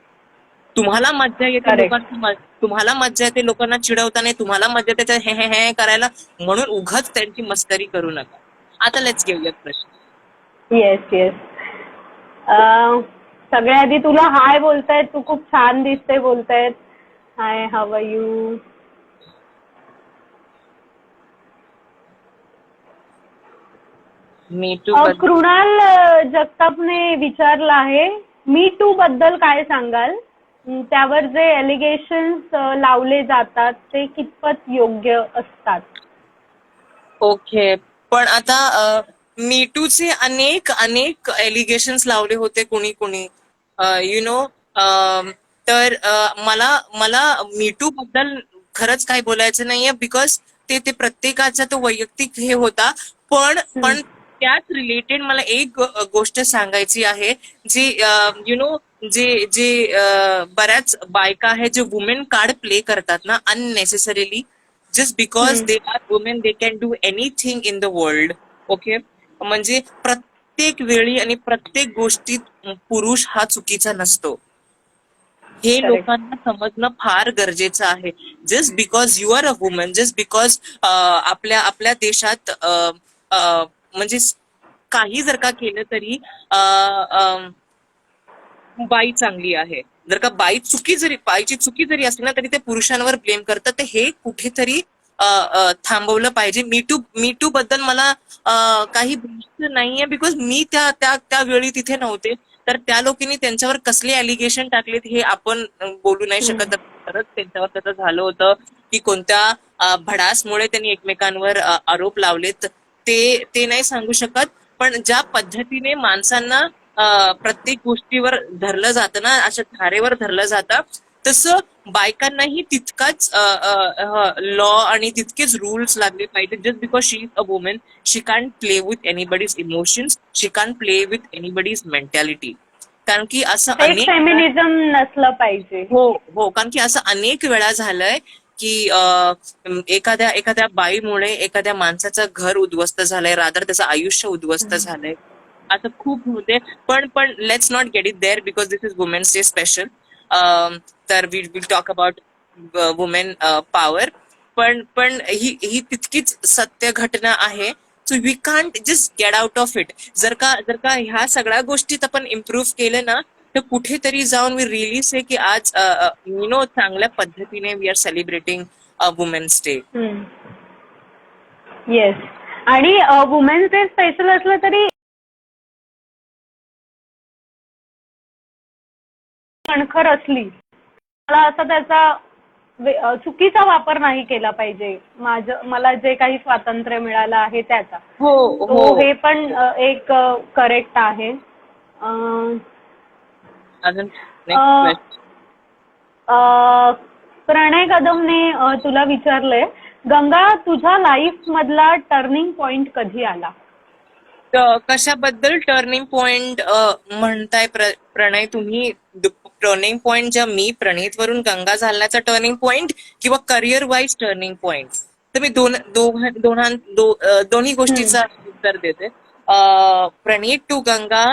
तुम्हाला मज्जा येते लोकांना चिडवताना, तुम्हाला मज्जा येते हे करायला, म्हणून उगाच त्यांची मस्करी करू नका. आता लेट्स घेऊयात प्रश्न. येस. सगळ्या आधी तुला हाय बोलतायत, तू खूप छान दिसते बोलतायत. Hi, how are you? मी टू कृणाल जगतापने विचारलं आहे, मी टू बद्दल काय सांगाल? त्यावर जे एलिगेशन्स लावले जातात ते कितपत योग्य असतात? ओके. पण आता मी टूचे अनेक अनेक एलिगेशन्स लावले होते कुणी कुणी, यु नो. तर मला मला मी टू बद्दल खरंच काही बोलायचं नाहीये, बिकॉज ते ते प्रत्येकाचा तो वैयक्तिक हे होता. पण त्याच रिलेटेड मला एक गोष्ट सांगायची आहे, जी यु नो, जे जे बऱ्याच बायका आहेत जे वुमेन कार्ड प्ले करतात ना unnecessarily, just because they are women, they can do anything in the world. Okay. म्हणजे प्रत्येक वेळी आणि प्रत्येक गोष्टीत पुरुष हा चुकीचा नसतो, हे Correct. लोकांना समजणं फार गरजेचं आहे. Just because you are a woman, just because आपल्या आपल्या देशात म्हणजे काही जर का केलं तरी बाई चांगली आहे. जर का बाईची चुकी जरी असली ना तरी ते पुरुषांवर ब्लेम करतात. तर हे कुठेतरी थांबवलं पाहिजे. मी टू बद्दल मला काही बोलायचं नाहीये, बिकॉज मी त्या वेळी तिथे नव्हते. तर त्या लोकांनी त्यांच्यावर कसले एलिगेशन टाकलेत हे आपण बोलू नाही शकत. खरंच त्यांच्यावर तसं झालं होतं की कोणत्या भडासमुळे त्यांनी एकमेकांवर आरोप लावलेत ते नाही सांगू शकत. पण ज्या पद्धतीने माणसांना प्रत्येक गोष्टीवर धरलं जातं ना, अशा धारेवर धरलं जातं, तसं बायकांनाही तितकाच लॉ आणि तितकेच रूल्स लागले पाहिजे. Just because she is a woman, she can't play with anybody's emotions, she can't play with anybody's mentality. कारण की असं फेक फेमिनिझम नसलं पाहिजे. हो हो, कारण की असं अनेक वेळा झालंय की एखाद्या एखाद्या बाईमुळे एखाद्या माणसाचं घर उद्ध्वस्त झालंय, रादर त्याचं आयुष्य उद्ध्वस्त झालंय. असं खूप होते. पण let's not get it there, because this is women's day special. तर we will talk about women power. पण ही तितकीच सत्य घटना आहे. So we can't just get out of it. जर का ह्या सगळ्या गोष्टीत आपण इम्प्रूव्ह केलं ना, तर कुठेतरी जाऊन वी रिअली से की आज यु नो चांगल्या पद्धतीने we are celebrating women's day. Yes. आणि वुमेन्स डे स्पेशल असलं तरी कणखर असली, मला असं त्याचा चुकीचा वापर नाही केला पाहिजे. मला जे काही स्वातंत्र्य मिळालं आहे त्याचा, हो तो हो. हे पण एक करेक्ट आहे. अजून नेक्स्ट प्रणय कदमने तुला विचारलंय, गंगा तुझ्या लाईफ मधला टर्निंग पॉइंट कधी आला? कशाबद्दल टर्निंग पॉइंट म्हणताय प्रणय तुम्ही? टर्निंग पॉइंट ज्या मी प्रणित वरून गंगा झाल्याचा टर्निंग पॉइंट किंवा करिअर वाईज टर्निंग पॉइंट? तर मी दोन्ही गोष्टीचा उत्तर देते. प्रणित टू गंगा,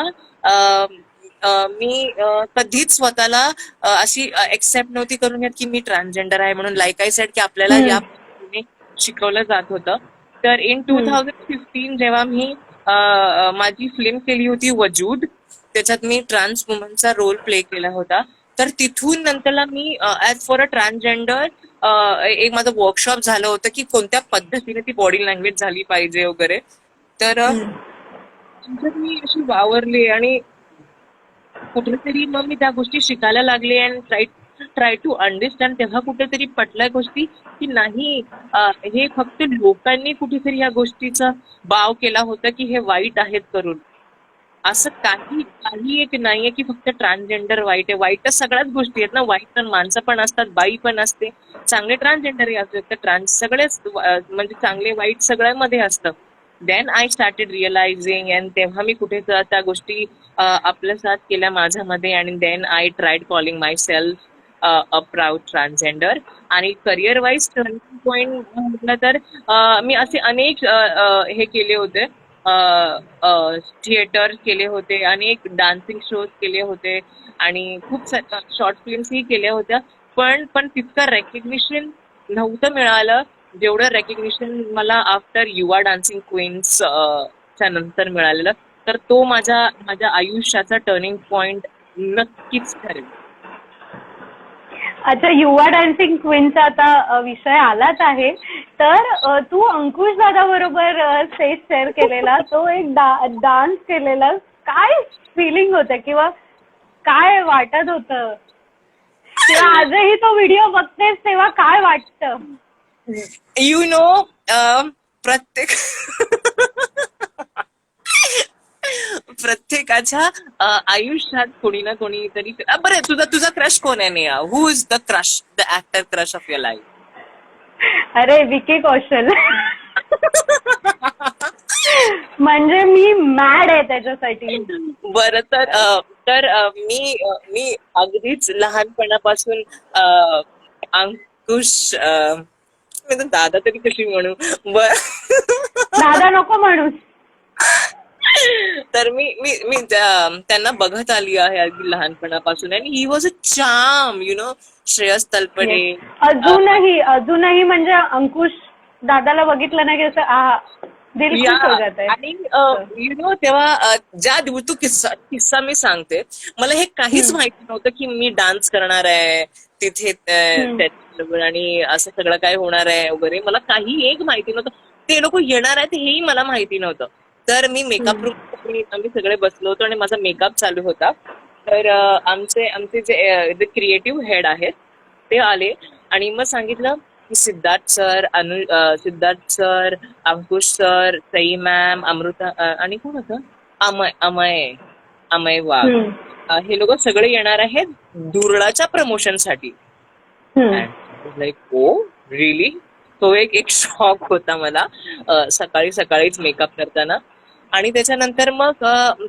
मी कधीच स्वतःला अशी एक्सेप्ट नव्हती करून घेत की मी ट्रान्सजेंडर आहे म्हणून. लाईक आय सेड की आपल्याला या पद्धतीने शिकवलं जात होतं. तर इन 2015 जेव्हा मी माझी फिल्म केली होती वजूद, त्याच्यात मी ट्रान्स वुमनचा रोल प्ले केला होता. तर तिथून नंतरला मी ऍज फॉर अ ट्रान्सजेंडर एक माझं वर्कशॉप झालं होतं की कोणत्या पद्धतीने ती बॉडी लँग्वेज झाली पाहिजे वगैरे. तर मी अशी वावरली आणि कुठेतरी मग मी त्या गोष्टी शिकायला लागले अँड ट्राय टू अंडरस्टँड. तेव्हा कुठेतरी पटल्या गोष्टी की नाही, हे फक्त लोकांनी कुठेतरी या गोष्टीचा बाव केला होता की हे वाईट आहेत करून. असं काही एक नाहीये की फक्त ट्रान्सजेंडर वाईट आहे. वाईटच सगळ्याच गोष्टी आहेत ना. वाईट तर माणसं पण असतात, बाई पण असते, चांगले ट्रान्सजेंडरही असतात. तर ट्रान्स सगळेच म्हणजे चांगले वाईट सगळ्यांमध्ये असतं. Then I started realising and तेव्हा मी कुठे त्या गोष्टी आपल्यासात केल्या माझ्यामध्ये. आणि then I tried calling myself a proud transgender. आणि करिअर वाईज टर्निंग पॉइंट म्हटलं तर मी असे अनेक हे केले होते, थिएटर केले होते, अनेक डान्सिंग शोज केले होते आणि खूप शॉर्ट फिल्म्सही केल्या होत्या. पण तितकं रेकग्निशन नव्हतं मिळालं जेवढं रेकग्निशन मला आफ्टर युवा डान्सिंग क्वीन्स च्या नंतर मिळालेलं. तर तो माझ्या आयुष्याचा टर्निंग पॉइंट नक्कीच ठरेल. अच्छा, युवा डान्सिंग क्वीनचा आता विषय आलाच आहे. तर तू अंकुश दादा बरोबर स्टेज शेअर केलेला, तो एक डान्स केलेला, काय फिलिंग होतं किंवा काय वाटत होतं किंवा आजही तो व्हिडिओ बघतेस तेव्हा काय वाटतं? यू नो प्रत्येक प्रत्येकाच्या आयुष्यात कोणी ना कोणी तरी बरं तुझा तुझा क्रश कोण आहे नेहा? Who is the crush, the actor crush of your life? अरे विकी कौशल. म्हणजे मी मॅड आहे त्याच्यासाठी. बरं तर मी अगदीच लहानपणापासून अंकुश मी तर दादा तरी कशी म्हणू बर दादा नको म्हणूस. तर मी मी मी त्यांना बघत आली आहे अगदी लहानपणापासून आणि he was a charm you know. Shreyas Talpade अजूनही म्हणजे अंकुश दादाला बघितलं ना की असं दिल खुश हो जात आहे. आणि यु नो तेव्हा ज्या दिवशी तू किस्सा मी सांगते, मला हे काहीच माहिती नव्हतं की मी डान्स करणार आहे तिथे त्याच्याबरोबर आणि असं सगळं काय होणार आहे वगैरे. मला काही एक माहिती नव्हतं. ते लोक येणार आहेत हेही मला माहिती नव्हतं. तर मी मेकअप रूम आम्ही सगळे बसलो होतो आणि माझा मेकअप चालू होता. तर आमचे जे क्रिएटिव्ह हेड आहेत ते आले आणि मग सांगितलं की सिद्धार्थ सर, अंकुश सर, सई मॅम, अमृता आणि कोण होतं अमय वाघ, हे लोक सगळे येणार आहेत दुर्ळाच्या प्रमोशनसाठी. Like oh really. तो एक शॉक होता मला सकाळीच मेकअप करताना. आणि त्याच्यानंतर मग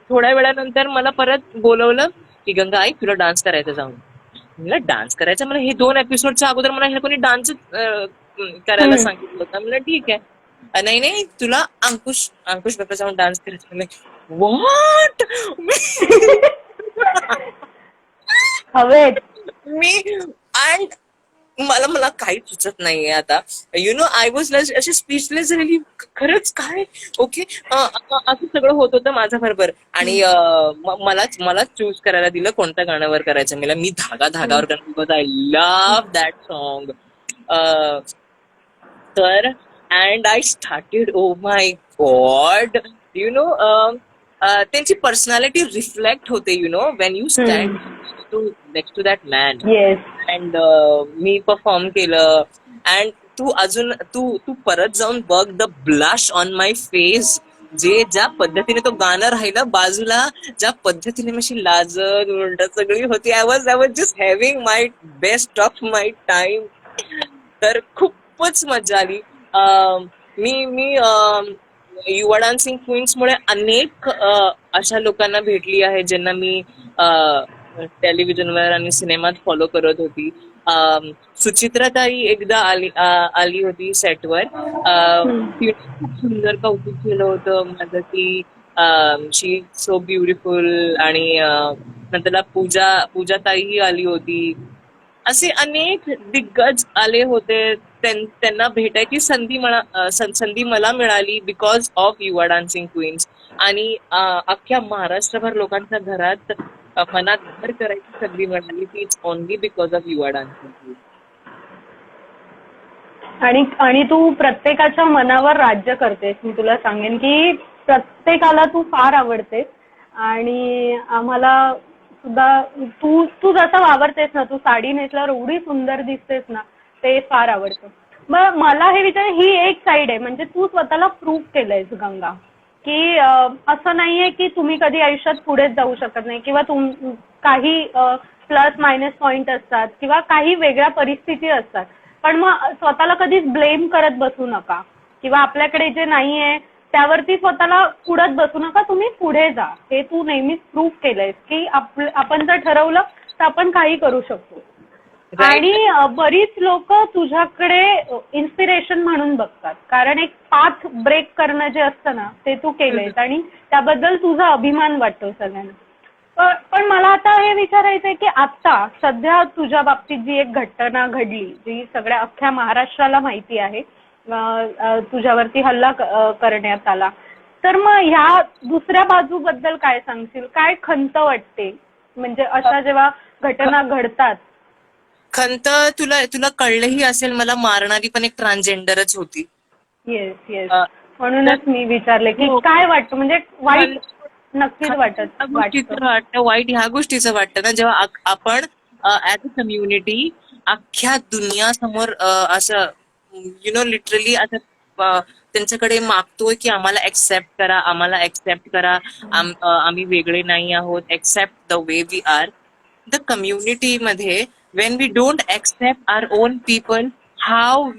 थोड्या वेळानंतर मला परत बोलवलं की गंगा आई तुला डान्स करायचं जाऊन. मला डान्स करायचं, मला हे 2 एपिसोडच्या अगोदर मला हे कोणी डान्स करायला सांगितलं होतं. मला ठीक आहे, नाही तुला अंकुश बाबा जाऊन डान्स करायचं. व्हॉट हवेत मी अँड मला काहीच सुचत नाहीये आता. यु नो आय वॉज अशी स्पीचलेस झालेली. खरंच काय ओके असं सगळं होत होतं माझ्या बरोबर. आणि मला चूज करायला दिलं कोणत्या गाण्यावर करायचं. मी धागावर करणार because I love that song. तर and I started oh my god you know त्यांची पर्सनॅलिटी रिफ्लेक्ट होते you know when you stand next to that man. And मी परफॉर्म केलं. अँड तू परत जाऊन बघ the blush on my face. ज्या पद्धतीने तो गाणं राहिलं बाजूला, ज्या पद्धतीने मी लाजत उलट सगळी होती. I was just having my best of my time. तर खूपच मजा आली. मी युवा डान्सिंग क्वीन्समुळे अनेक अशा लोकांना भेटली आहे ज्यांना मी टेलिव्हिजनवर आणि सिनेमात फॉलो करत होती. सुचित्राताई एकदा आली होती सेटवर. तिने खूप सुंदर कौतुक केलं होतं माझं की शी सो ब्युटिफुल. आणि नंतर पूजाताईही आली होती. असे अनेक दिग्गज आले होते. त्यांना भेटायची संधी मला मिळाली बिकॉज ऑफ युवा डान्सिंग क्वीन्स. आणि अख्ख्या महाराष्ट्रभर लोकांच्या घरात मनात घर करायची संधी मिळाली ती इट्स ओनली बिकॉज ऑफ युवा डान्सिंग क्वीन्स. आणि तू प्रत्येकाच्या मनावर राज्य करतेस. मी तुला सांगेन की प्रत्येकाला तू फार आवडतेस. आणि आम्हाला सुद्धा तू जसं वावरतेस ना, तू साडी नेसल्यावर एवढी सुंदर दिसतेस ना, ते फार आवडतं. मग मला हे विचार, ही एक साईड आहे म्हणजे तू स्वतःला प्रूव्ह केलंयस गंगा की असं नाहीये की तुम्ही कधी आयुष्यात पुढेच जाऊ शकत नाही किंवा काही प्लस मायनस पॉइंट असतात किंवा काही वेगळ्या परिस्थिती असतात. पण मग स्वतःला कधीच ब्लेम करत बसू नका किंवा आपल्याकडे जे नाहीये त्यावरती स्वतःला कुडत बसू नका. तुम्ही पुढे जा. हे तू नेहमीच प्रूव्ह केलंयस की आपण जर ठरवलं तर आपण काही करू शकतो. आणि बरीच लोक तुझ्याकडे इन्स्पिरेशन म्हणून बघतात कारण एक पाथ ब्रेक करणं जे असतं ना ते तू केलंयस आणि त्याबद्दल तुझा अभिमान वाटतो सगळ्यांना. पण मला आता हे विचारायचंय की आता सध्या तुझ्या बाबतीत जी एक घटना घडली जी सगळ्या अख्ख्या महाराष्ट्राला माहिती आहे, तुझ्यावरती हल्ला करण्यात आला, तर मग ह्या दुसऱ्या बाजूबद्दल काय सांगशील? काय खंत वाटते म्हणजे अशा जेव्हा घटना घडतात? खंत तुला तुला कळलंही असेल, मला मारणारी पण एक ट्रान्सजेंडरच होती. येस येस, अ, म्हणूनच मी विचारले की हो. काय वाटतं, म्हणजे वाईट नक्कीच ह्या गोष्टीचं वाटतं, वाईट ह्या गोष्टीचं वाटतं ना, जेव्हा आपण ऍज अ कम्युनिटी अख्ख्या दुनियासमोर असं लिटरली असं त्यांच्याकडे मागतोय की आम्हाला एक्सेप्ट करा, आम्हाला एक्सेप्ट करा, आम्ही वेगळे नाही आहोत, accept the way we are. The कम्युनिटीमध्ये when we don't accept our own people, how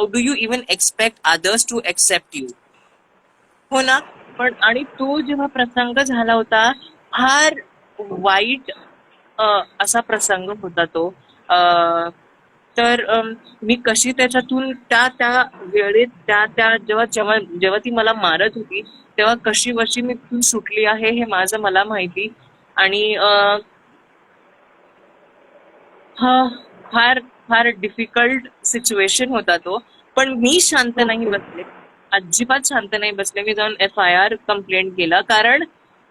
do you even expect others to accept you? हो ना. पण आणि तो जेव्हा प्रसंग झाला होता, फार वाईट असा प्रसंग होता तो. अ, तर मी कशी त्याच्यातून त्या त्या वेळेत त्या त्या जेव्हा जेव्हा जेव्हा ती मला मारत होती, तेव्हा कशी वशी मी तिथून सुटली आहे हे माझं मला माहिती. आणि हा फार फार डिफिकल्ट सिच्युएशन होता तो. पण मी शांत नाही बसले, अजिबात शांत नाही बसले. मी जाऊन FIR कंप्लेंट केला, कारण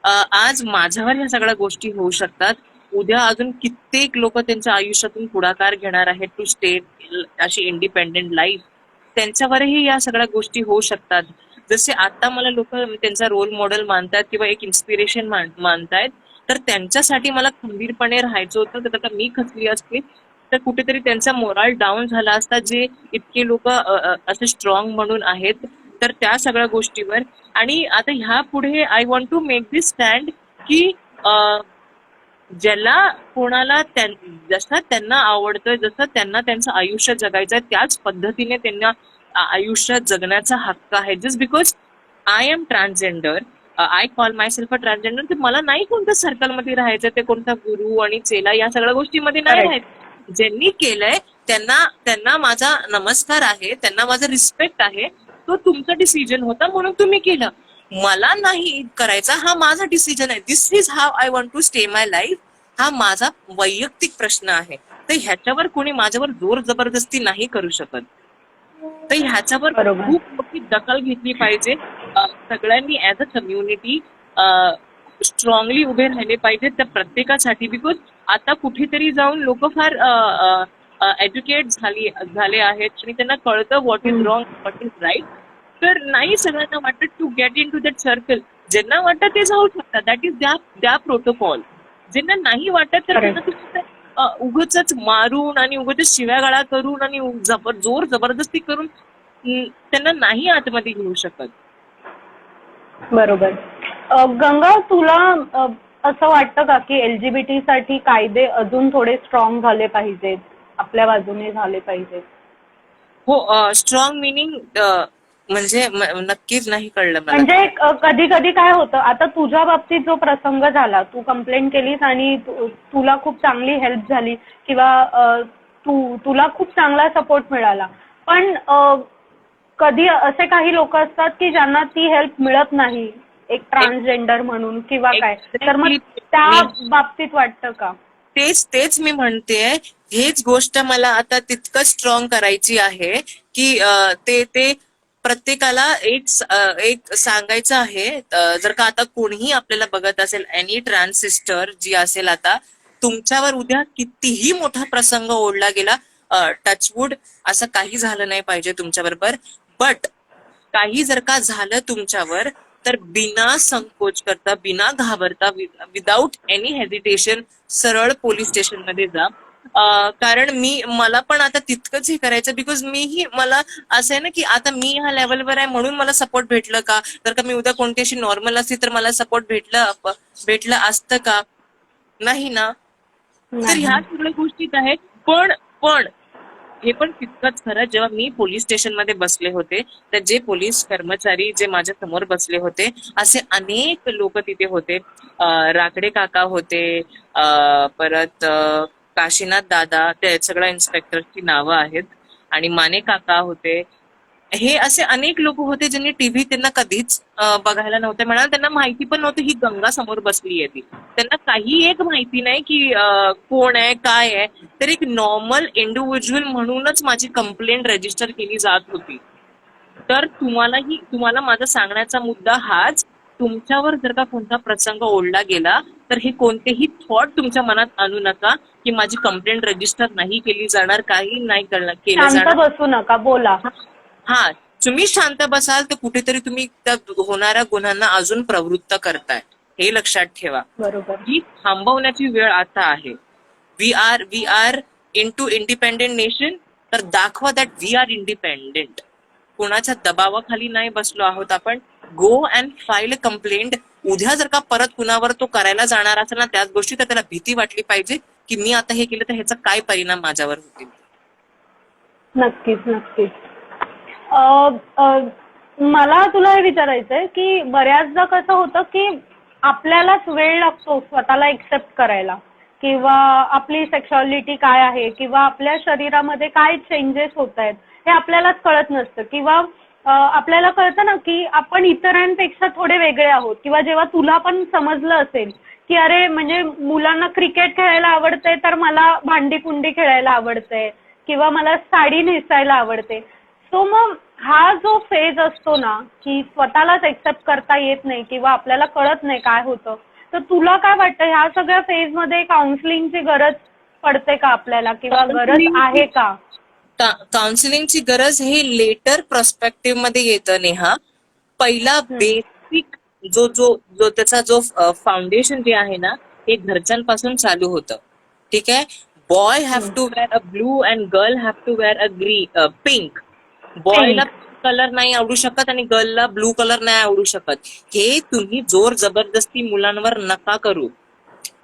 आज माझ्यावर ह्या सगळ्या गोष्टी होऊ शकतात. उद्या अजून कित्येक लोक त्यांच्या आयुष्यातून पुढाकार घेणार आहेत टू स्टे अशी इंडिपेंडेंट लाईफ. त्यांच्यावरही या सगळ्या गोष्टी होऊ शकतात. जसे आता मला लोक त्यांचा रोल मॉडेल मानतात किंवा एक इन्स्पिरेशन मानतायत, तर त्यांच्यासाठी मला खंबीरपणे राहायचं होतं. तर आता मी खचली असते तर कुठेतरी त्यांचा मोराल डाऊन झाला असता, जे इतके लोक असे स्ट्रॉंग म्हणून आहेत. तर त्या सगळ्या गोष्टीवर आणि आता ह्या पुढे I want to make this stand की ज्याला कोणाला जसं त्यांना आवडतं, जसं त्यांना त्यांचं आयुष्य जगायचं आहे, त्याच पद्धतीने त्यांना आयुष्य जगण्याचा हक्क आहे. Just because I am transgender, I call myself a transgender, तर मला नाही कोणत्या सर्कलमध्ये राहायचं, ते कोणता गुरु आणि चेला या सगळ्या गोष्टीमध्ये नाही Correct. राहायचं. ज्यांनी केलंय त्यांना त्यांना माझा नमस्कार आहे, त्यांना माझा रिस्पेक्ट आहे. तो तुमचा डिसिजन होता म्हणून तुम्ही केलं. मला नाही करायचा, हा माझा डिसिजन आहे. This is how I want to stay my life. हा माझा वैयक्तिक प्रश्न आहे. तर ह्याच्यावर कोणी माझ्यावर जोर जबरदस्ती नाही करू शकत. तर ह्याच्यावर बरोबर. खूप मोठी दखल घेतली पाहिजे. सगळ्यांनी ऍज अ कम्युनिटी स्ट्रॉंगली उभे राहिले पाहिजे त्या प्रत्येकासाठी. बिकॉज आता कुठेतरी जाऊन लोक फार एज्युकेट झाले आहेत आणि त्यांना कळतं what is wrong, what is right. तर नाही सगळ्यांना वाटत to get into that circle. ज्यांना वाटतं ते जाऊ शकतात, दॅट इज द्या प्रोटोकॉल. ज्यांना नाही वाटत तर त्यांना तुम्ही उगाच मारून आणि उगाच शिव्यागाळा करून आणि जोर जबरदस्ती करून त्यांना नाही आतमध्ये घेऊ शकत. बरोबर. गंगा, तुला असं वाटतं का की LGBT साठी कायदे अजून थोडे स्ट्रॉंग झाले पाहिजेत, आपल्या बाजूने झाले पाहिजेत? हो, स्ट्रॉंग मिनिंग म्हणजे नक्कीच नाही कळलं मला. म्हणजे कधी कधी काय होतं, आता तुझ्या बाबतीत जो प्रसंग झाला, तू कंप्लेंट केलीस आणि तुला खूप चांगली हेल्प झाली किंवा तुला खूप चांगला सपोर्ट मिळाला. पण कधी असे काही लोक असतात की ज्यांना ती हेल्प मिळत नाही, एक ट्रान्सजेंडर म्हणून किंवा काय, तर मग त्या बाबतीत वाटतं का? तेच मी म्हणतेय. हेच गोष्ट मला आता तितकं स्ट्रॉंग करायची आहे की ते प्रत्येकाला एक सांगायचं आहे. जर का आता कोणीही आपल्याला बघत असेल, एनी ट्रान्स सिस्टर जी असेल, आता तुमच्यावर उद्या कितीही मोठा प्रसंग ओढला गेला, टचवूड असं काही झालं नाही पाहिजे तुमच्याबरोबर. बट काही जर का झालं तुमच्यावर, तर बिना संकोच करता, बिना घाबरता, विदाऊट एनी हेजिटेशन सरळ पोलीस स्टेशन मध्ये जा. कारण मला पण आता तितकंच हे करायचं. बिकॉज मला असं आहे ना की आता मी ह्या लेवलवर आहे म्हणून मला सपोर्ट भेटलं का? जर का मी उद्या कोणत्याशी नॉर्मल असती तर मला सपोर्ट भेटलं असतं का? नाही ना. तर ह्या सगळ्या गोष्टीत आहे. पण हे पण तितकंच खरं, जेव्हा मी पोलीस स्टेशन मध्ये बसले होते, तर जे पोलीस कर्मचारी जे माझ्या समोर बसले होते, असे अनेक लोक तिथे होते. राकडे काका होते, परत काशीनाथ दादा, ते सगळ्या इन्स्पेक्टरची नावं आहेत, आणि माने काका होते. हे असे अनेक लोक होते ज्यांनी टीव्ही त्यांना कधीच बघायला नव्हतं मिळालं. त्यांना माहिती पण नव्हतं ही गंगा समोर बसली आहे ती. त्यांना काही एक माहिती नाही की कोण आहे, काय आहे. तर एक नॉर्मल इंडिव्हिज्युअल म्हणूनच माझी कंप्लेंट रजिस्टर केली जात होती. तर तुम्हाला माझा सांगण्याचा मुद्दा हाच, तुमच्यावर जर का कोणता प्रसंग ओढला गेला तर तर हे कोणतेही थॉट तुमच्या मनात आणू नका की माझी कंप्लेंट रजिस्टर नाही केली जाणार, काही नाही केलं शांत जाणार. बसू नका, बोला. हा, तुम्ही शांत बसाल तर कुठेतरी तुम्ही त्या होणाऱ्या गुन्ह्यांना अजून प्रवृत्त करताय, हे लक्षात ठेवा. बरोबर. ही थांबवण्याची वेळ आता आहे. We are into independent nation, तर दाखवा दॅट वी आर इंडिपेंडेंट. कोणाच्या दबावाखाली नाही बसलो आहोत आपण. Go and file a complaint. उद्या जर का परत कुणावर तो करायला जाणार असेल ना त्याच गोष्टी, तर त्याला भीती वाटली पाहिजे की मी आता हे केलं तर ह्याचा काय परिणाम माझ्यावर होतील. नक्कीच नक्कीच. मला तुला हे विचारायचंय की बऱ्याचदा कसं होतं की आपल्यालाच वेळ लागतो स्वतःला एक्सेप्ट करायला, किंवा आपली सेक्शुअलिटी काय आहे, किंवा आपल्या शरीरामध्ये काय चेंजेस होत आहेत हे आपल्यालाच कळत नसतं, किंवा आपल्याला कळतं ना की आपण इतरांपेक्षा थोडे वेगळे आहोत. किंवा जेव्हा तुला पण समजलं असेल की अरे म्हणजे मुलांना क्रिकेट खेळायला आवडतंय तर मला भांडी कुंडी खेळायला आवडतंय, किंवा मला साडी नेसायला आवडते. सो मग हा जो फेज असतो ना की स्वतःलाच एक्सेप्ट करता येत नाही किंवा आपल्याला कळत नाही काय होतं, तर तुला काय वाटतं ह्या सगळ्या फेज मध्ये काउन्सिलिंगची गरज पडते का आपल्याला, किंवा गरज आहे का? काउन्सिलिंगची गरज हे लेटर पर्स्पेक्टिव्ह मध्ये येतं नेहा. पहिला बेसिक जो त्याचा जो फाउंडेशन जे आहे ना हे घरच्यांपासून चालू होतं. ठीक आहे. Boy have to wear a blue and girl have to wear a pink. बॉयला कलर नाही आवडू शकत आणि गर्लला ब्लू कलर नाही आवडू शकत. हे तुम्ही जोर जबरदस्ती मुलांवर नका करू.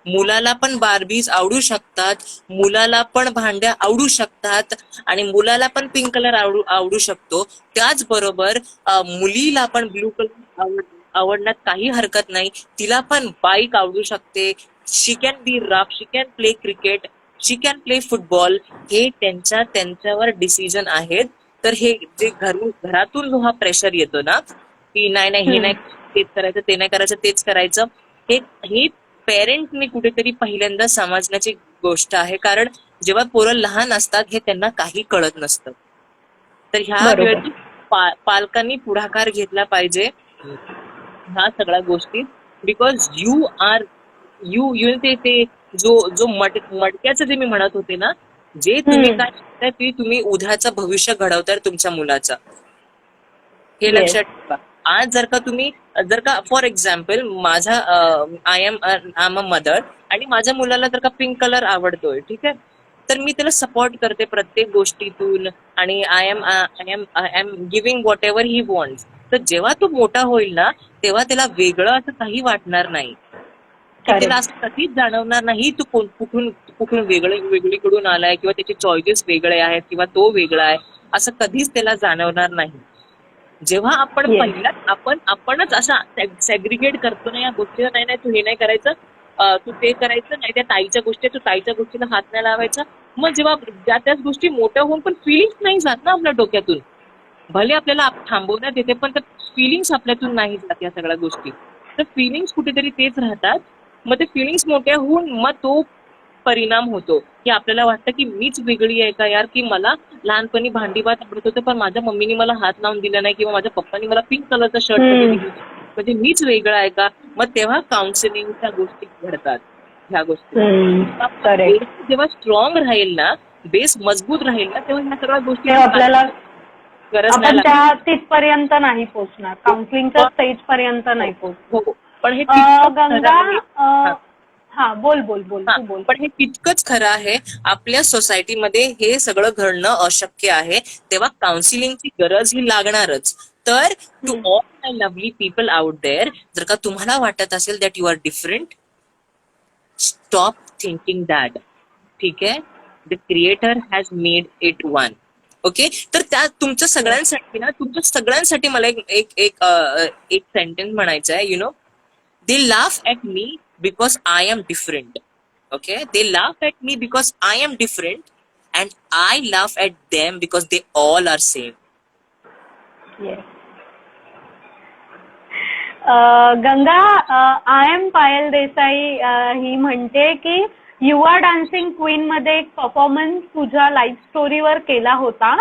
मुलाला पण बार्बीज आवडू शकतात, मुलाला पण भांड्या आवडू शकतात आणि मुलाला पण पिंक कलर आवडू शकतो. त्याचबरोबर मुलीला पण ब्लू कलर आवडण्यात काही हरकत नाही. तिला पण बाईक आवडू शकते. She can be rough, she can play cricket, she can play football. हे त्यांच्यावर डिसिजन आहेत. तर हे जे घरातून जो हा प्रेशर येतो ना की नाही हे नाही तेच करायचं, ते नाही करायचं, तेच करायचं, हे पेरेंटने कुठेतरी पहिल्यांदा समजण्याची गोष्ट आहे. कारण जेव्हा पोरं लहान असतात हे त्यांना काही कळत नसतं. तर ह्या वेळी पालकांनी पुढाकार घेतला पाहिजे ह्या सगळ्या गोष्टी. बिकॉज यू ते जो मटक्याचं जे मी म्हणत होते ना, जे तुम्ही काय करताय ते तुम्ही उद्याचं भविष्य घडवताय तुमच्या मुलाचं, हे लक्षात ठेवा. आज जर का फॉर एक्झाम्पल माझा आय एम अ मदर आणि माझ्या मुलाला जर का पिंक कलर आवडतोय, ठीक आहे, तर मी त्याला सपोर्ट करते प्रत्येक गोष्टीतून आणि I am giving what ever he wants. तर जेव्हा तो मोठा होईल ना तेव्हा त्याला वेगळं असं काही वाटणार नाही, की त्याला असं कधीच जाणवणार नाही तू कुठून वेगळीकडून आलाय किंवा त्याचे चॉईसेस वेगळे आहेत किंवा तो वेगळा आहे, असं कधीच त्याला जाणवणार नाही. जेव्हा आपण आपणच असा सेग्रिगेट करतो ना या गोष्टीला, नाही तू हे नाही करायचं, तू ते करायचं नाही, त्या ताईच्या गोष्टी तू ताईच्या गोष्टीला हात नाही लावायचा. मग जेव्हा त्याच गोष्टी मोठ्या होऊन पण फिलिंग्स नाही जात ना आपल्या डोक्यातून. भले आपल्याला थांबवण्यात येते पण त्या फिलिंग्स आपल्यातून नाही जात या सगळ्या गोष्टी. तर फिलिंग्स कुठेतरी तेच राहतात. मग ते फिलिंग्स मोठ्या होऊन मग तो परिणाम होतो की आपल्याला वाटतं की मीच वेगळी आहे का यार, की मला लहानपणी भांडी भात आवडत होतं पण माझ्या मम्मीने मला हात लावून दिला नाही किंवा माझ्या पप्पानी मला पिंक कलरचा शर्ट म्हणजे मीच वेगळा आहे का. मग तेव्हा काउन्सिलिंगच्या गोष्टी घडतात ह्या गोष्टी. जेव्हा स्ट्रॉंग राहील ना, बेस मजबूत राहील ना, तेव्हा ह्या सगळ्या गोष्टी आपल्याला गरज नाही तिथपर्यंत नाही पोहोचणार, काउन्सिलिंगच्या स्टेज पर्यंत नाही पोहोचणार. हो, पण हे बोल. पण हे तितकंच खरं आहे, आपल्या सोसायटीमध्ये हे सगळं घडणं अशक्य आहे. तेव्हा काउन्सिलिंगची गरज ही लागणारच. तर to all my lovely people out there, जर का तुम्हाला वाटत असेल that you are different, stop thinking that. ठीक आहे. The creator has made it one. Okay. तर त्या तुमच्या सगळ्यांसाठी मला एक सेंटेन्स म्हणायचं आहे. they laugh at me because I am different. Okay, they laugh at me because I am different and I laugh at them because they all are same. Yes. Ganga, I am Payal Desai ही म्हणते की you R dancing queen मध्ये एक performance तुझ्या life स्टोरीवर केला होता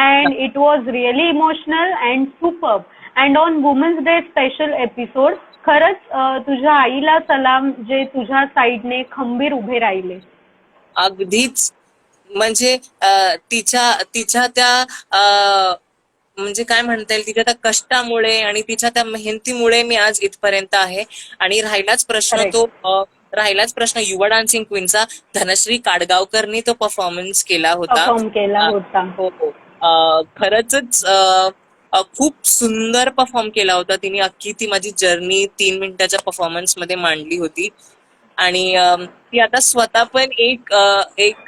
and it was really emotional and superb. And on women's day special episode खरंच तुझ्या आईला सलाम, जे तुझ्या साईडने खंबीर उभे राहिले. अगदीच. म्हणजे तिच्या तिच्या त्या म्हणजे काय म्हणता येईल, तिच्या त्या कष्टामुळे आणि तिच्या त्या मेहनतीमुळे मी आज इथपर्यंत आहे. आणि राहिलाच प्रश्न युवा डान्सिंग क्वीनचा, धनश्री काडगावकरनी तो परफॉर्मन्स केला होता. परफॉर्म केला होता. हो हो. खरंच खूप सुंदर परफॉर्म केला होता तिने. अख्खी ती माझी जर्नी 3 मिनिटाच्या परफॉर्मन्स मध्ये मांडली होती. आणि ती आता स्वतः पण एक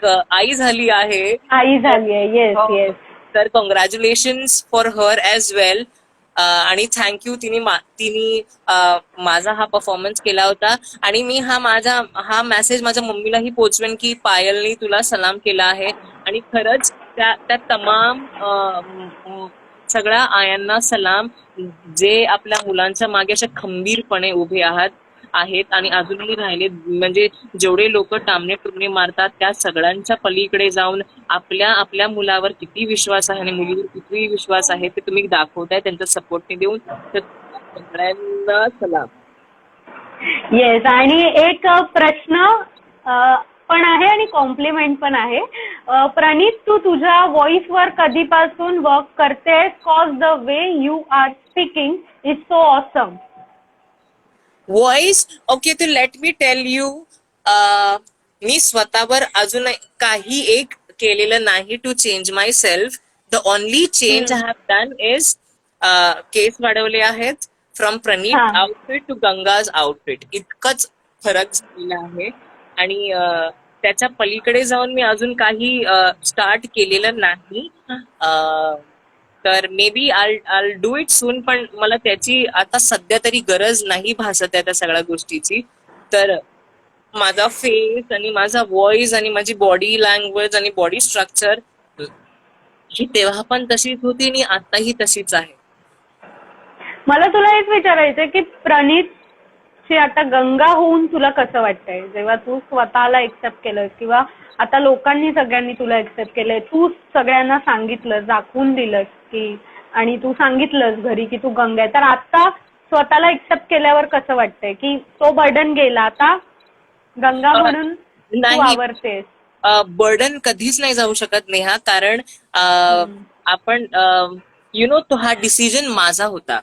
आई झाली आहे. आई झाली आहे. येस हो. येस. तर कॉंग्रॅच्युलेशन्स फॉर हर ॲज वेल. आणि थँक्यू, तिने माझा हा परफॉर्मन्स केला होता. आणि मी हा मेसेज माझ्या मम्मीलाही पोचवेन की पायलनी तुला सलाम केला आहे. आणि खरंच त्या तमाम सगळ्या आयांना सलाम, जे आपल्या मुलांच्या मागे अशा खंबीरपणे उभे आहेत आणि अजूनही राहिले. म्हणजे जेवढे लोक टामणे टुमणे मारतात त्या सगळ्यांच्या पलीकडे जाऊन आपल्या मुलावर किती विश्वास आहे आणि मुलीवर किती विश्वास आहे ते तुम्ही दाखवताय त्यांच्या सपोर्टने देऊन. तर सगळ्यांना सलाम. येस. आणि एक प्रश्न पण आहे आणि कॉम्प्लिमेंट पण आहे. प्रणीत, तू तुझ्या व्हॉइसवर कधीपासून वर्क करतेस? Cause the way you are speaking is so awesome. Voice, okay, तर लेट मी टेल यू, मी स्वतःवर अजून काही एक केलेलं नाही to change myself. The only change I have done is केस वाढवले आहेत from Praneet outfit to Ganga's outfit. इतकंच फरक झालेला आहे. आणि त्याच्या पलीकडे जाऊन मी अजून काही स्टार्ट केलेलं नाही. तर मे बी आल डू इट सून. पण मला त्याची आता सध्या तरी गरज नाही भासत आहे त्या सगळ्या गोष्टीची. तर माझा फेस आणि माझा व्हॉइस आणि माझी बॉडी लँग्वेज आणि बॉडी स्ट्रक्चर ही तेव्हा पण तशीच होती आणि आताही तशीच आहे. मला तुला एक विचारायचंय की प्रणीतची आता गंगा होऊन तुला कसं वाटतंय, जेव्हा तू स्वतःला एक्सेप्ट केलंस किंवा आता लोकांनी सगळ्यांनी तुला एक्सेप्ट केलंय, तू सगळ्यांना सांगितलं, दाखवून दिलंस की, आणि तू सांगितलंस घरी की तू गंगा आहे, तर आता स्वतःला एक्सेप्ट केल्यावर कसं वाटतंय की तो बर्डन गेला, आता गंगा म्हणून तू नाही. आवरतेस? बर्डन कधीच नाही जाऊ शकत नेहा. कारण आपण तो हा डिसिजन माझा होता